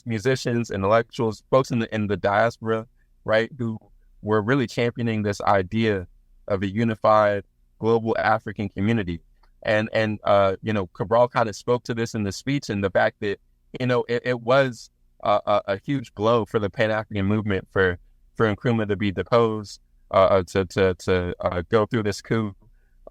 musicians, intellectuals, folks in the diaspora, right, who were really championing this idea of a unified global African community. And Cabral kind of spoke to this in the speech, and the fact that it was a huge blow for the Pan-African movement for Nkrumah to be deposed, to go through this coup,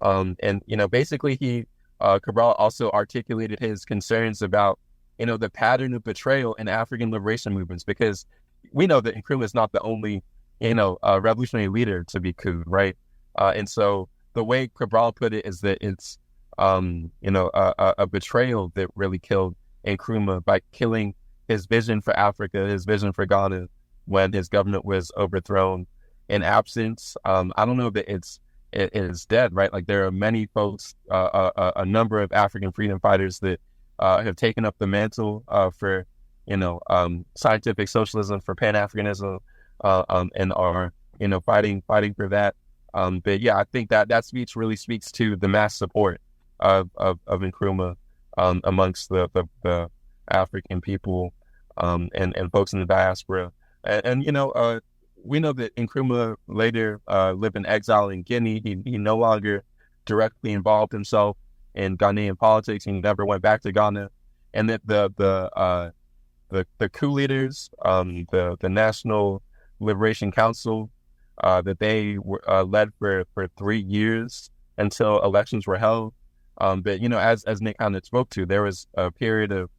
and basically Cabral also articulated his concerns about the pattern of betrayal in African liberation movements, because we know that Nkrumah is not the only revolutionary leader to be couped, right? And so the way Cabral put it is that it's a betrayal that really killed Nkrumah by killing his vision for Africa, his vision for Ghana, when his government was overthrown. In absence, I don't know that it is dead, right? Like there are many folks, a number of African freedom fighters that have taken up the mantle for scientific socialism, for Pan-Africanism, and are fighting for that. But yeah, I think that speech really speaks to the mass support of Nkrumah amongst the African people and folks in the diaspora. And we know that Nkrumah later lived in exile in Guinea. He no longer directly involved himself in Ghanaian politics. He never went back to Ghana. And that the coup leaders, the National Liberation Council, that they were led for 3 years until elections were held. But as Nick kind of spoke to, there was a period of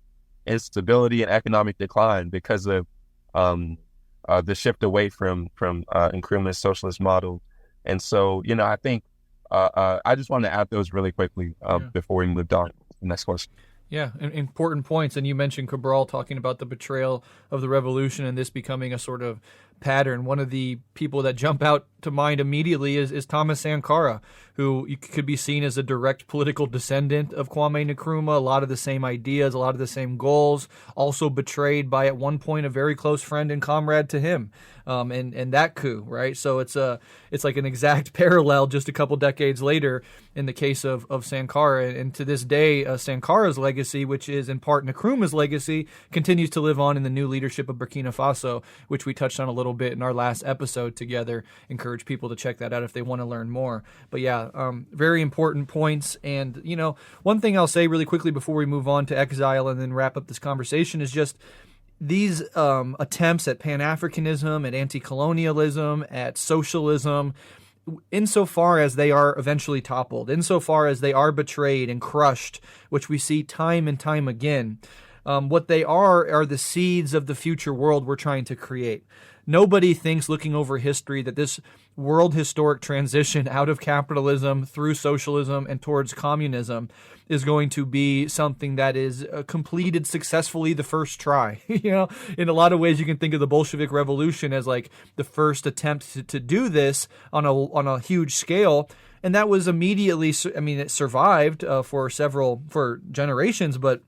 instability and economic decline because of the shift away from Nkrumah's socialist model. And so, I think I just want to add those really quickly before we move on to the next question. Yeah, important points. And you mentioned Cabral talking about the betrayal of the revolution and this becoming a sort of pattern. One of the people that jump out to mind immediately is Thomas Sankara, who could be seen as a direct political descendant of Kwame Nkrumah, a lot of the same ideas, a lot of the same goals, also betrayed by, at one point, a very close friend and comrade to him, and that coup, right? So it's like an exact parallel just a couple decades later in the case of Sankara. And to this day, Sankara's legacy, which is in part Nkrumah's legacy, continues to live on in the new leadership of Burkina Faso, which we touched on a little bit in our last episode together. Encourage people to check that out if they want to learn more. But yeah, very important points. And, one thing I'll say really quickly before we move on to exile and then wrap up this conversation is just these attempts at Pan-Africanism, at anti-colonialism, at socialism, insofar as they are eventually toppled, insofar as they are betrayed and crushed, which we see time and time again, what they are the seeds of the future world we're trying to create. Nobody thinks, looking over history, that this world historic transition out of capitalism through socialism and towards communism is going to be something that is completed successfully the first try. In a lot of ways, you can think of the Bolshevik Revolution as like the first attempt to do this on a huge scale. And that was immediately, it survived for generations, but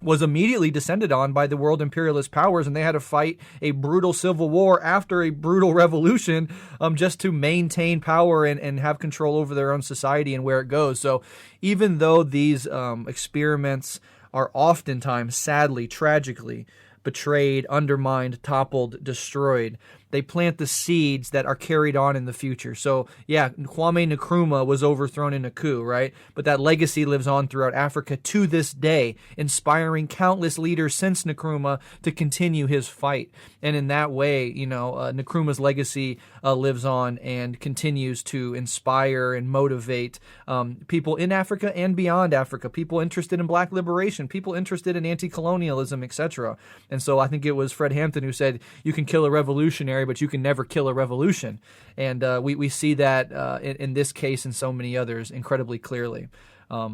was immediately descended on by the world imperialist powers, and they had to fight a brutal civil war after a brutal revolution just to maintain power and have control over their own society and where it goes. So even though these experiments are oftentimes, sadly, tragically, betrayed, undermined, toppled, destroyed, they plant the seeds that are carried on in the future. So yeah, Kwame Nkrumah was overthrown in a coup, right? But that legacy lives on throughout Africa to this day, inspiring countless leaders since Nkrumah to continue his fight. And in that way, Nkrumah's legacy lives on and continues to inspire and motivate people in Africa and beyond Africa, people interested in Black liberation, people interested in anti-colonialism, etc. And so I think it was Fred Hampton who said, you can kill a revolutionary, but you can never kill a revolution. And we see that in this case and so many others incredibly clearly.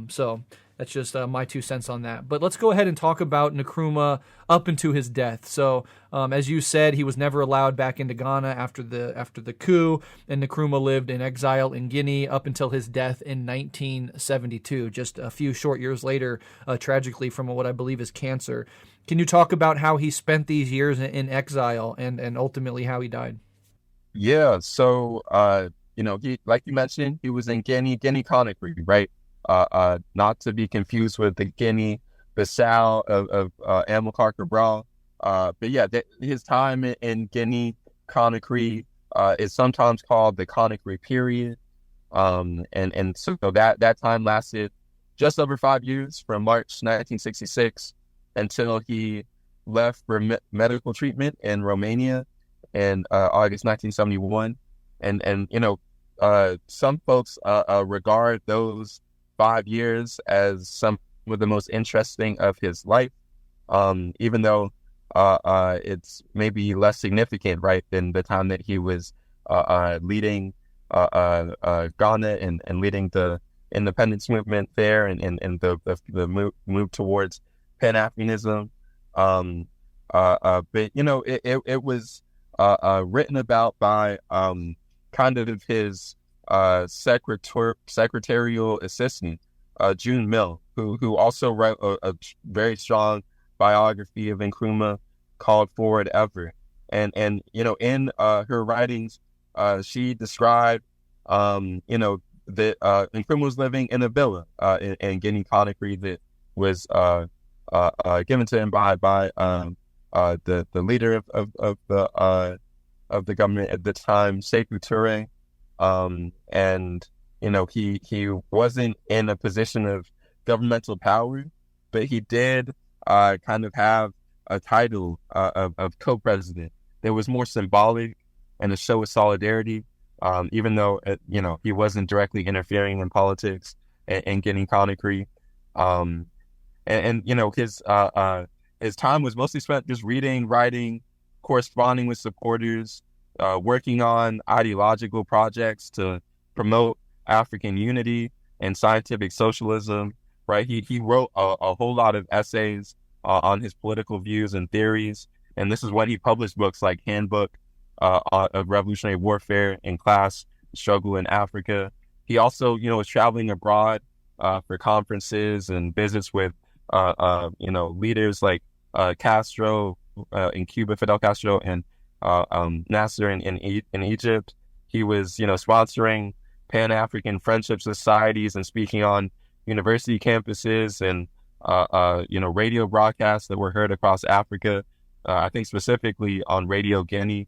So that's just my 2 cents on that. But let's go ahead and talk about Nkrumah up into his death. So as you said, he was never allowed back into Ghana after the coup, and Nkrumah lived in exile in Guinea up until his death in 1972, just a few short years later, tragically from what I believe is cancer. Can you talk about how he spent these years in exile and ultimately how he died? Yeah, so he, like you mentioned, he was in Guinea Conakry, right? Not to be confused with the Guinea Bissau of Amilcar Cabral. But yeah, his time in Guinea Conakry is sometimes called the Conakry period. And so that time lasted just over 5 years, from March 1966 until he left for medical treatment in Romania in August 1971. And some folks regard those 5 years as some of the most interesting of his life, even though it's maybe less significant, right, than the time that he was leading Ghana and leading the independence movement there, and the move towards Pan-Africanism. But it was written about by kind of his secretarial assistant, June Mill, who also wrote a very strong biography of Nkrumah called Forward Ever. And in her writings, she described that Nkrumah was living in a villa in Guinea Conakry that was given to him by the leader of the government at the time, Sékou Touré. And he wasn't in a position of governmental power, but he did kind of have a title of co-president that was more symbolic and a show of solidarity, even though he wasn't directly interfering in politics in Guinea Conakry. His time was mostly spent just reading, writing, corresponding with supporters, working on ideological projects to promote African unity and scientific socialism. Right, he wrote a whole lot of essays on his political views and theories, and this is when he published books like Handbook of Revolutionary Warfare and Class Struggle in Africa. He also, was traveling abroad for conferences and visits with, leaders like Castro in Cuba, Fidel Castro, and Nasser in Egypt. He was, sponsoring Pan-African friendship societies and speaking on university campuses and, radio broadcasts that were heard across Africa, I think specifically on Radio Guinea.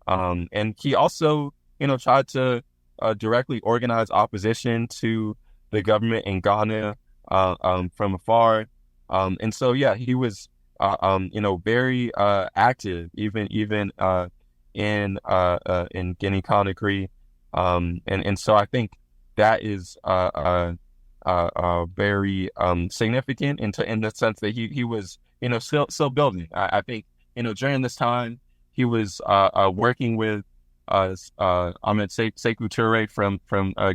And he also, tried to directly organize opposition to the government in Ghana from afar. And so, he was, very active, even in Guinea Conakry. And so I think that is very significant in the sense that he was, still building. I think, during this time, he was working with Ahmed Sékou Touré from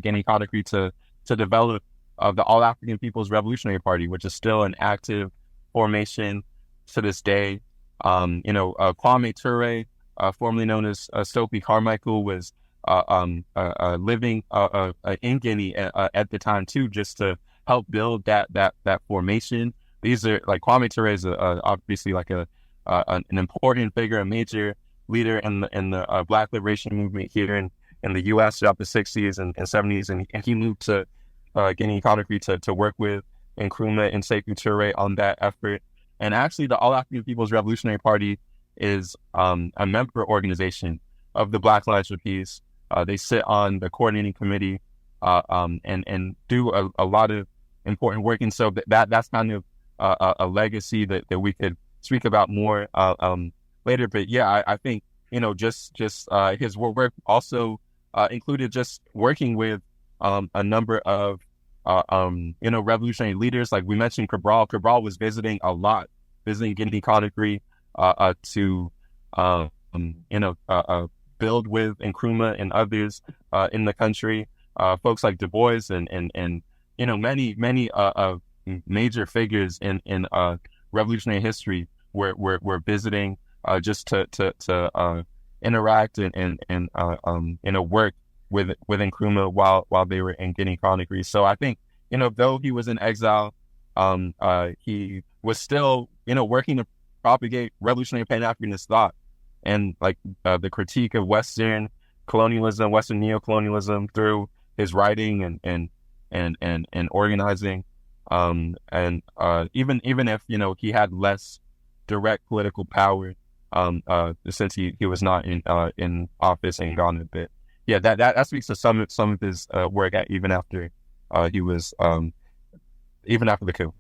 Guinea Conakry to develop the All African People's Revolutionary Party, which is still an active formation to this day. Kwame Touré, formerly known as Stokely Carmichael, was living in Guinea at the time too, just to help build that formation. These are like Kwame Touré is obviously like an important figure, a major leader in the Black liberation movement here in the U.S. throughout the 60s and 70s, and he moved to Guinea Conakry to work with Nkrumah and Sékou Touré on that effort. And actually, the All African People's Revolutionary Party is a member organization of the Black Alliance for Peace. They sit on the coordinating committee and do a lot of important work. And so that's kind of a legacy that we could speak about more later. But I think, just his work also included just working with a number of, revolutionary leaders. Like we mentioned Cabral. Cabral was visiting Guinea Conakry to, build with Nkrumah and others in the country. Folks like Du Bois and many major figures in revolutionary history were visiting just to interact and work with Nkrumah while they were in Guinea Conakry. So I think though he was in exile, he was still working to propagate revolutionary Pan-Africanist thought and the critique of Western colonialism, Western neo-colonialism through his writing and organizing. And even if he had less direct political power since he was not in office in Ghana, but that speaks to some of his work even after he was even after the coup.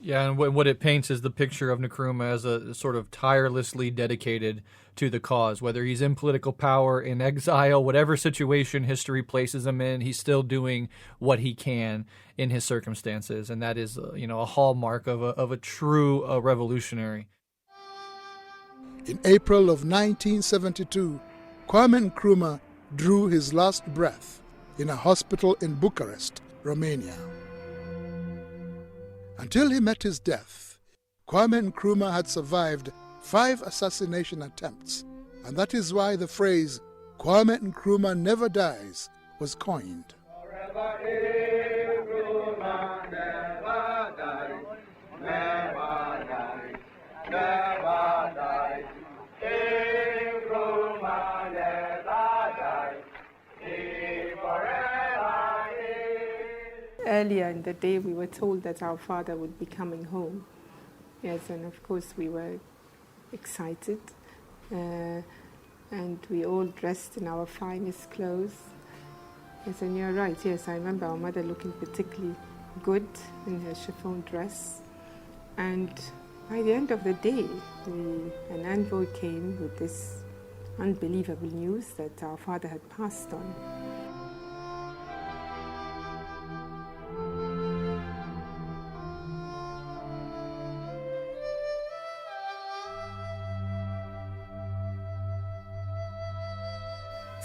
Yeah, and what it paints is the picture of Nkrumah as a sort of tirelessly dedicated to the cause. Whether he's in political power, in exile, whatever situation history places him in, he's still doing what he can in his circumstances, and that is, a hallmark of a true revolutionary. In April of 1972, Kwame Nkrumah drew his last breath in a hospital in Bucharest, Romania. Until he met his death, Kwame Nkrumah had survived 5 assassination attempts, and that is why the phrase Kwame Nkrumah never dies was coined. Earlier in the day, we were told that our father would be coming home. Yes, and of course we were excited, and we all dressed in our finest clothes. Yes, and you're right. Yes, I remember our mother looking particularly good in her chiffon dress. And by the end of the day, an envoy came with this unbelievable news that our father had passed on.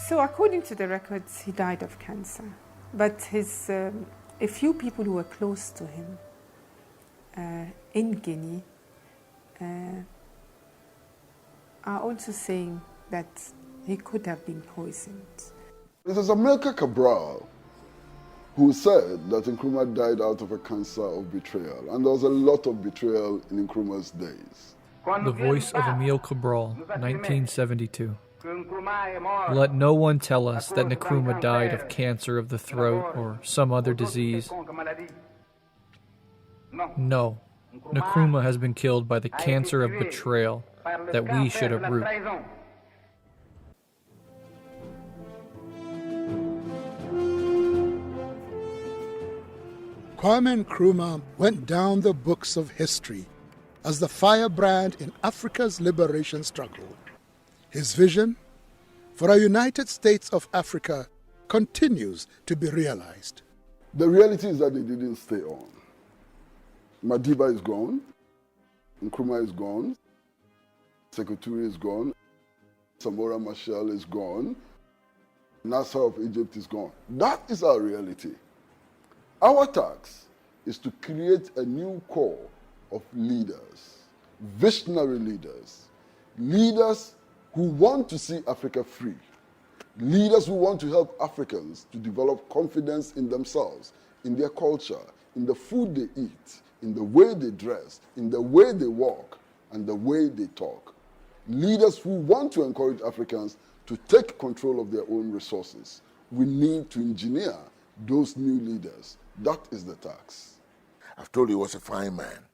So according to the records, he died of cancer. But a few people who were close to him in Guinea are also saying that he could have been poisoned. It is Amilcar Cabral who said that Nkrumah died out of a cancer of betrayal. And there was a lot of betrayal in Nkrumah's days. The voice of Emile Cabral, 1972. Let no one tell us that Nkrumah died of cancer of the throat or some other disease. No, Nkrumah has been killed by the cancer of betrayal that we should uproot. Kwame Nkrumah went down the books of history as the firebrand in Africa's liberation struggle. His vision for a United States of Africa continues to be realized. The reality is that they didn't stay on. Madiba is gone, Nkrumah is gone, Secretary is gone, Samora Machel is gone, Nasser of Egypt is gone. That is our reality. Our task is to create a new core of leaders, visionary leaders, leaders who want to see Africa free, leaders who want to help Africans to develop confidence in themselves, in their culture, in the food they eat, in the way they dress, in the way they walk, and the way they talk. Leaders who want to encourage Africans to take control of their own resources. We need to engineer those new leaders. That is the task. I've told you he was a fine man.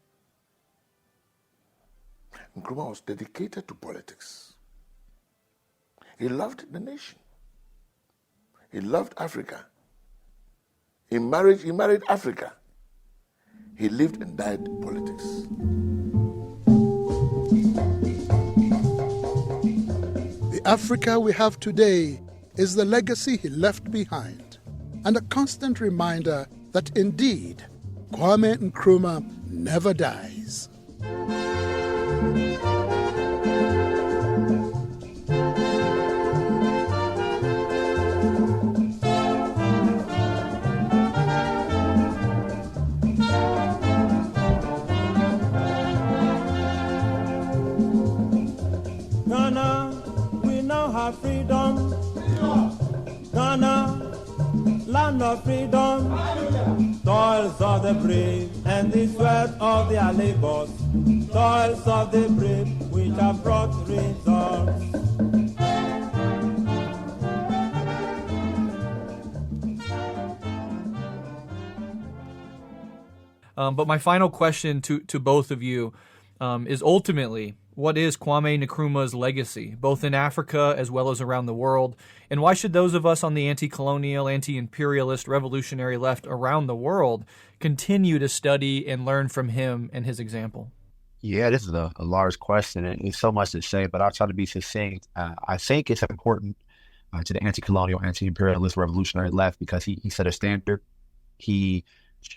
Nkrumah was dedicated to politics. He loved the nation. He loved Africa. He married Africa. He lived and died politics. The Africa we have today is the legacy he left behind, and a constant reminder that indeed Kwame Nkrumah never dies. Freedom, Ghana, land of freedom, toils of the brave and the sweat of their labors, toils of the brave which have brought results. But my final question to both of you is ultimately, what is Kwame Nkrumah's legacy, both in Africa as well as around the world? And why should those of us on the anti-colonial, anti-imperialist, revolutionary left around the world continue to study and learn from him and his example? Yeah, this is a large question, and there's so much to say, but I'll try to be succinct. I think it's important to the anti-colonial, anti-imperialist, revolutionary left because he set a standard. He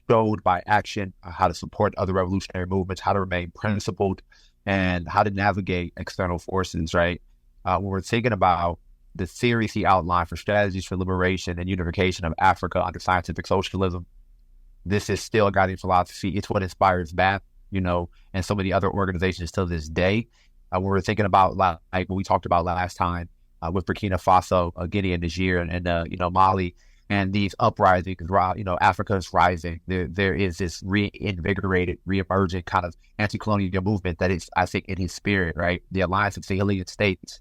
showed by action how to support other revolutionary movements, how to remain principled, and how to navigate external forces, right? When we're thinking about the series he outlined for strategies for liberation and unification of Africa under scientific socialism. This is still a guiding philosophy. It's what inspires BAP, and so many other organizations to this day. When we're thinking about like what we talked about last time with Burkina Faso, Guinea and Niger, and Mali, and these uprisings, Africa is rising. There is this reinvigorated, reemergent kind of anti-colonial movement that is, I think, in his spirit, right? The alliance of Sahelian states,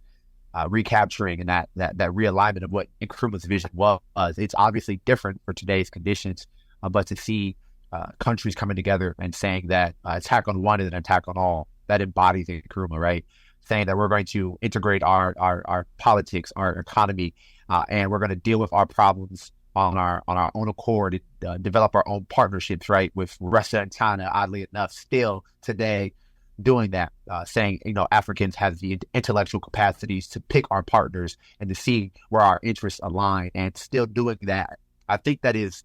recapturing and that realignment of what Nkrumah's vision was. It's obviously different for today's conditions, but to see countries coming together and saying that attack on one is an attack on all, that embodies Nkrumah, right? Saying that we're going to integrate our politics, our economy, and we're going to deal with our problems on our own accord, develop our own partnerships, right, with Russia and China, oddly enough, still today doing that, saying, Africans have the intellectual capacities to pick our partners and to see where our interests align, and still doing that. I think that is,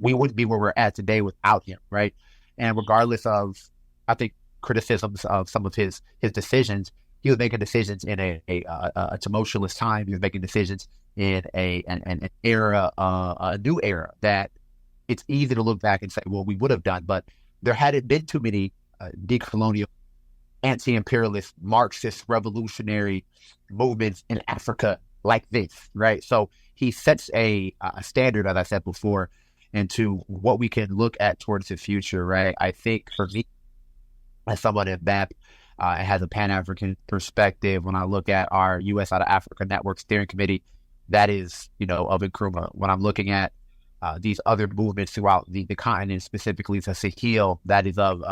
we wouldn't be where we're at today without him, right? And regardless of, I think, criticisms of some of his decisions, he was making decisions in a tumultuous time. He was making decisions in an era, a new era that it's easy to look back and say, well, we would have done, but there hadn't been too many decolonial, anti-imperialist, Marxist, revolutionary movements in Africa like this, right? So he sets a standard, as I said before, into what we can look at towards the future, right? I think for me, as someone in BAP, it has a Pan-African perspective. When I look at our U.S. out of Africa Network Steering Committee, that is, of Nkrumah. When I'm looking at these other movements throughout the continent, specifically the Sahel, that is of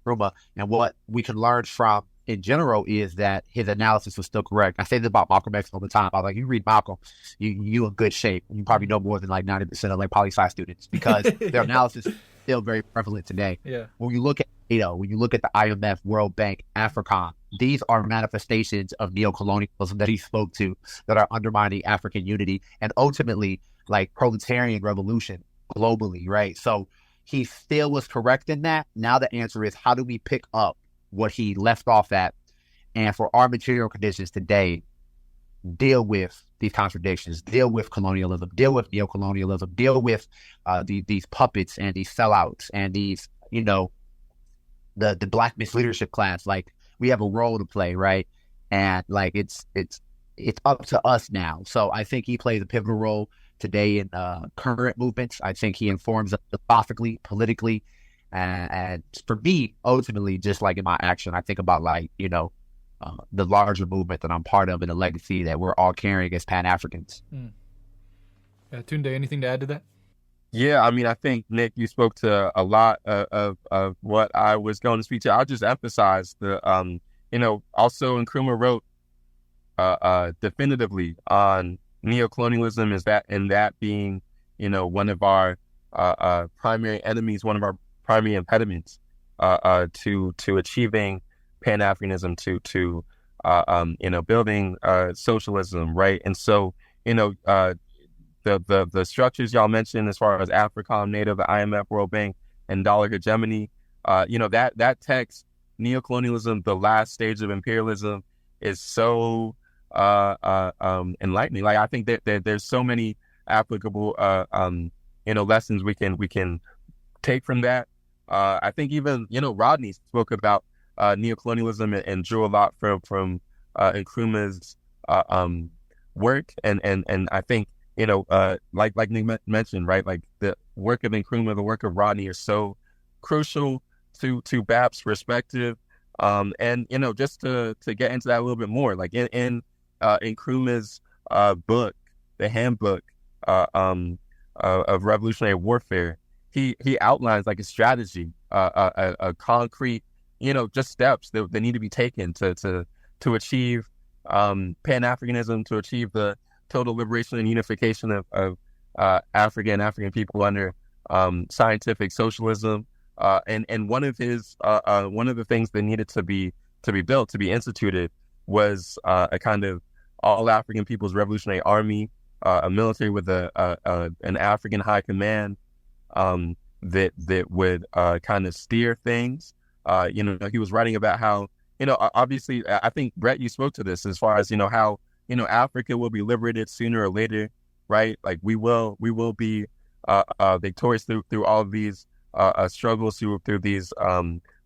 Nkrumah. And what we can learn from, in general, is that his analysis was still correct. I say this about Malcolm X all the time. I was like, you read Malcolm, you in good shape. You probably know more than like 90% of like poli-sci students, because their analysis is still very prevalent today. Yeah. When you look at when you look at the IMF, World Bank, AFRICOM, these are manifestations of neo-colonialism that he spoke to that are undermining African unity and ultimately like proletarian revolution globally, right? So he still was correct in that. Now the answer is, how do we pick up what he left off at, and for our material conditions today, deal with these contradictions, deal with colonialism, deal with neo-colonialism, deal with these puppets and these sellouts and these, the Black misleadership class. Like, we have a role to play, right? And like it's up to us now. So I think he plays a pivotal role today in current movements. I think he informs us philosophically, politically, and for me, ultimately, just like in my action, I think about like, the larger movement that I'm part of and the legacy that we're all carrying as Pan-Africans. Tunde, anything to add to that? Yeah, I mean, I think, Nick, you spoke to a lot of what I was going to speak to. I'll just emphasize the, also Nkrumah wrote definitively on neo-colonialism, and that being, one of our primary enemies, one of our primary impediments to achieving Pan-Africanism, to building socialism, right? And so, the structures y'all mentioned as far as AFRICOM, NATO, the IMF, World Bank, and dollar hegemony, that text, neo-colonialism, the last stage of imperialism, is so enlightening. Like, I think that there's so many applicable lessons we can take from that. I think even Rodney spoke about neo-colonialism and drew a lot from Nkrumah's work, and I think like Nick mentioned, right, like the work of Nkrumah, the work of Rodney are so crucial to BAP's perspective, and just to get into that a little bit more, like in Nkrumah's book, the handbook of revolutionary warfare, he outlines like a strategy, a concrete, just steps that need to be taken to achieve Pan-Africanism, to achieve the total liberation and unification of Africa and African people under scientific socialism. And one of the things that needed to be built, to be instituted, was a kind of all African People's Revolutionary Army, a military with an African high command that would kind of steer things. He was writing about how, obviously, I think, Breht, you spoke to this as far as, how Africa will be liberated sooner or later, right? Like we will be victorious through all of these struggles, through these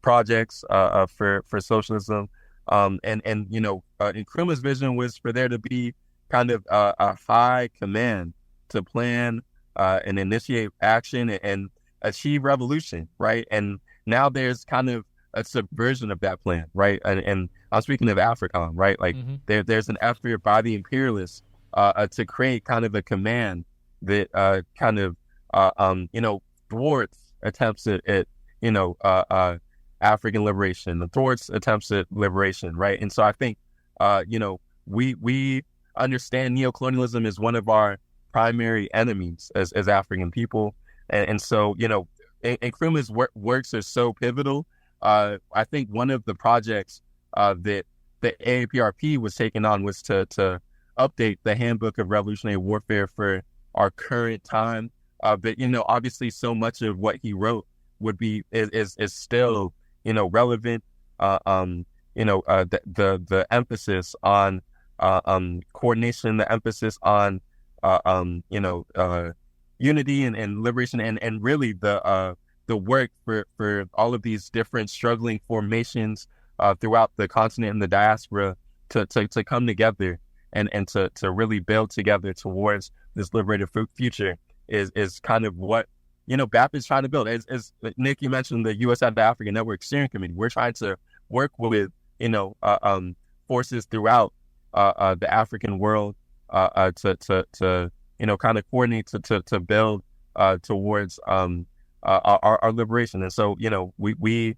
projects for socialism. And Nkrumah's vision was for there to be kind of a high command to plan and initiate action and achieve revolution, right? And now there's kind of a subversion of that plan, right? And I'm speaking of Africa, right? Like there's an effort by the imperialists to create kind of a command that kind of thwarts attempts at African liberation, thwarts attempts at liberation, right? And so I think we understand neo-colonialism is one of our primary enemies as African people, and so Nkrumah's works are so pivotal. I think one of the projects that the A-APRP was taking on was to update the Handbook of Revolutionary Warfare for our current time. But obviously, so much of what he wrote is still relevant. The emphasis on coordination, the emphasis on unity and liberation, and really the work for all of these different struggling formations throughout the continent and the diaspora to come together and to really build together towards this liberated future is kind of what BAP is trying to build. As Nick, you mentioned the U.S. African Network Steering Committee. We're trying to work with forces throughout the African world to kind of coordinate to build towards our liberation. And so we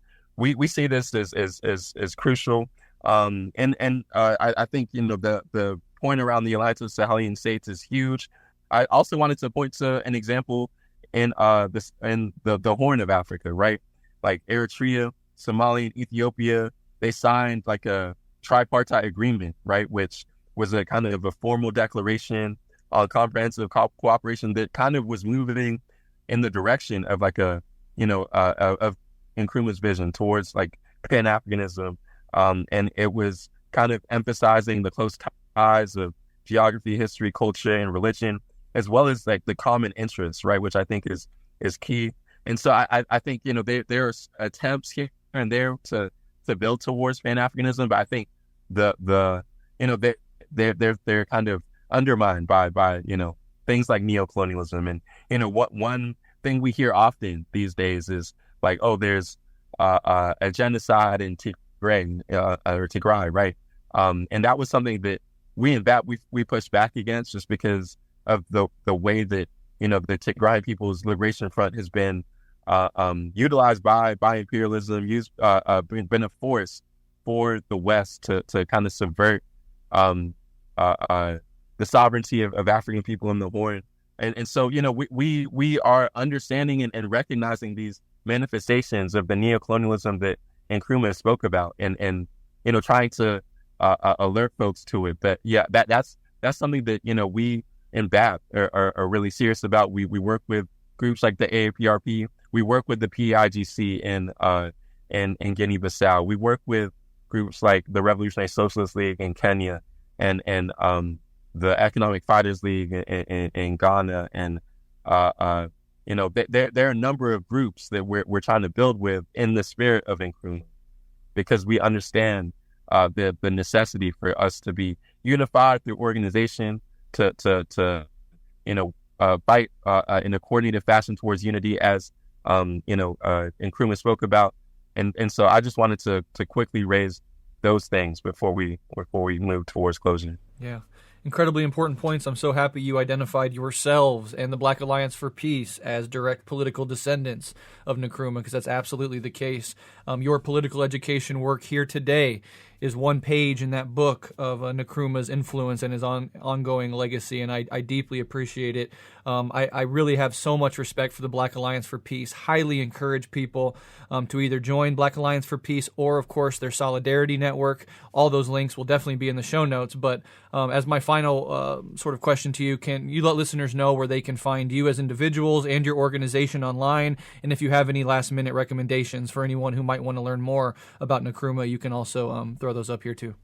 see this as crucial. I think the point around the Alliance of Sahelian States is huge. I also wanted to point to an example in the Horn of Africa, right? Like Eritrea, Somalia, and Ethiopia, they signed like a tripartite agreement, right, which was a kind of a formal declaration on comprehensive cooperation that kind of was moving in the direction of like of Nkrumah's vision towards like Pan-Africanism, and it was kind of emphasizing the close ties of geography, history, culture, and religion, as well as like the common interests, right, which I think is key. And so I think there are attempts here and there to build towards Pan-Africanism, but I think they're kind of undermined by things like neo-colonialism. And what one thing we hear often these days is like, oh, there's a genocide in Tigray, right? And that was something that we in BAP we pushed back against, just because of the way that the Tigray People's Liberation Front has been utilized by imperialism, been a force for the West to kind of subvert the sovereignty of African people in the Horn. And so we are understanding and recognizing these manifestations of the neo-colonialism that Nkrumah spoke about, and trying to alert folks to it. But yeah, that's something that we in BAP are really serious about. We work with groups like the A-APRP. We work with the PAIGC in Guinea Bissau. We work with groups like the Revolutionary Socialist League in Kenya, and the Economic Fighters League in Ghana, and there are a number of groups that we're trying to build with in the spirit of Nkrumah, because we understand the necessity for us to be unified through organization, to fight in a coordinated fashion towards unity, as Nkrumah spoke about. And so I just wanted to quickly raise those things before we move towards closing. Yeah. Incredibly important points. I'm so happy you identified yourselves and the Black Alliance for Peace as direct political descendants of Nkrumah, because that's absolutely the case. Your political education work here today is one page in that book of Nkrumah's influence and his ongoing legacy, and I deeply appreciate it. I really have so much respect for the Black Alliance for Peace. Highly encourage people to either join Black Alliance for Peace or, of course, their Solidarity Network. All those links will definitely be in the show notes. But as my final sort of question to you, can you let listeners know where they can find you as individuals and your organization online? And if you have any last-minute recommendations for anyone who might want to learn more about Nkrumah, you can also throw those up here too.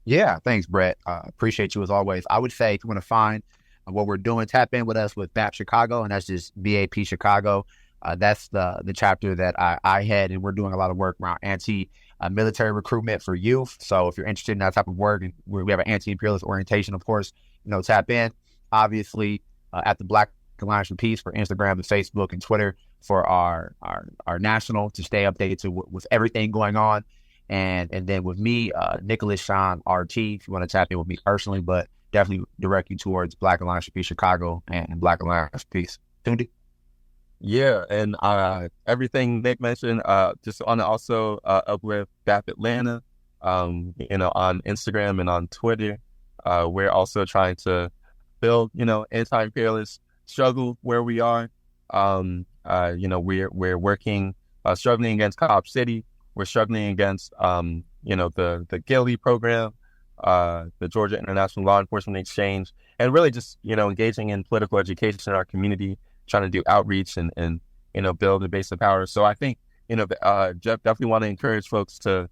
Yeah, thanks, Breht. Appreciate you as always. I would say if you want to find what we're doing, tap in with us with BAP Chicago, and that's just BAP Chicago. That's the chapter that I head, and we're doing a lot of work around military recruitment for youth. So if you're interested in that type of work, and we have an anti-imperialist orientation, of course, tap in. Obviously, at the Black Alliance for Peace for Instagram and Facebook and Twitter for our national to stay updated with everything going on. And then with me, Nicholas Sean RT, if you want to tap in with me personally, but definitely direct you towards Black Alliance for Peace Chicago and Black Alliance for Peace. Tunde? Yeah, and everything Nick mentioned, just want to also uplift BAP Atlanta, on Instagram and on Twitter. We're also trying to build, anti-imperialist struggle where we are. We're working, struggling against Cop City. We're struggling against, the GILI program, the Georgia International Law Enforcement Exchange, and really just, engaging in political education in our community, trying to do outreach and build a base of power. So I think, Jeff, definitely want to encourage folks to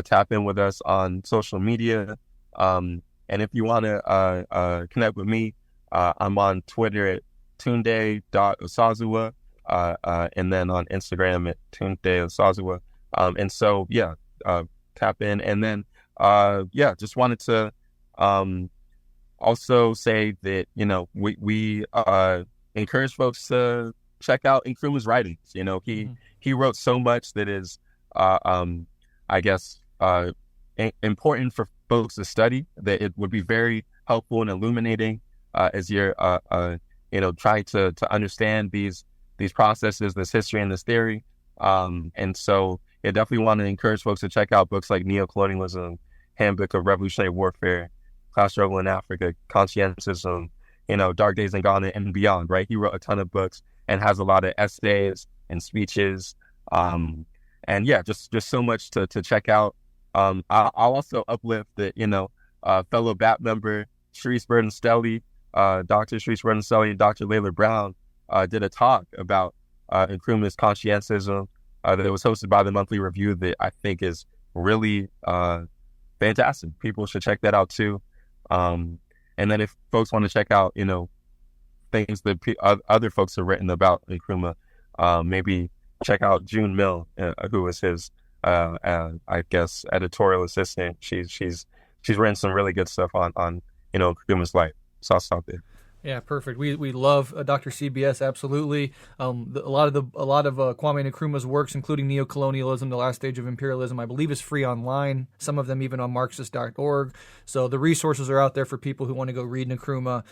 tap in with us on social media. And if you want to connect with me, I'm on Twitter at Tunde.Osazua, and then on Instagram at Tunde Osazua. And so, tap in. And then, just wanted to also say that, we encourage folks to check out Nkrumah's writings. He wrote so much that is, important for folks to study, that it would be very helpful and illuminating as you're, trying to understand these processes, this history and this theory. And so I definitely want to encourage folks to check out books like Neo-Colonialism, Handbook of Revolutionary Warfare, Class Struggle in Africa, Conscientism, Dark Days in Ghana and beyond, right? He wrote a ton of books and has a lot of essays and speeches. Just so much to check out. I'll also uplift that, fellow BAP member, Sharice Burden-Stelly, Dr. Sharice Burden-Stelly and Dr. Layla Brown did a talk about Nkrumah's Conscientism that was hosted by the Monthly Review that I think is really fantastic. People should check that out too. And then if folks want to check out, things that other folks have written about Nkrumah, maybe check out June Mill, who is his, editorial assistant. She's written some really good stuff on Nkrumah's life. So I'll stop there. Yeah, perfect. We love Dr. CBS, absolutely. A lot of Kwame Nkrumah's works, including Neo-Colonialism, The Last Stage of Imperialism, I believe is free online. Some of them even on Marxist.org. So the resources are out there for people who want to go read Nkrumah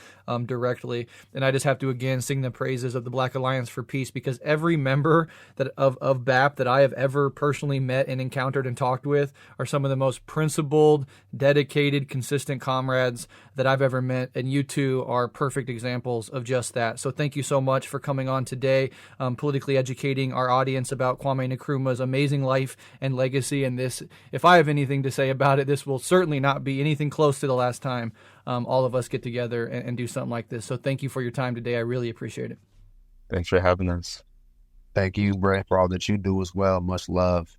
directly. And I just have to again sing the praises of the Black Alliance for Peace, because every member of BAP that I have ever personally met and encountered and talked with are some of the most principled, dedicated, consistent comrades that I've ever met. And you two are perfect examples of just that. So thank you so much for coming on today, politically educating our audience about Kwame Nkrumah's amazing life and legacy. And this, if I have anything to say about it, this will certainly not be anything close to the last time all of us get together and do something like this. So thank you for your time today. I really appreciate it. Thanks for having us. Thank you, Breht, for all that you do as well. Much love.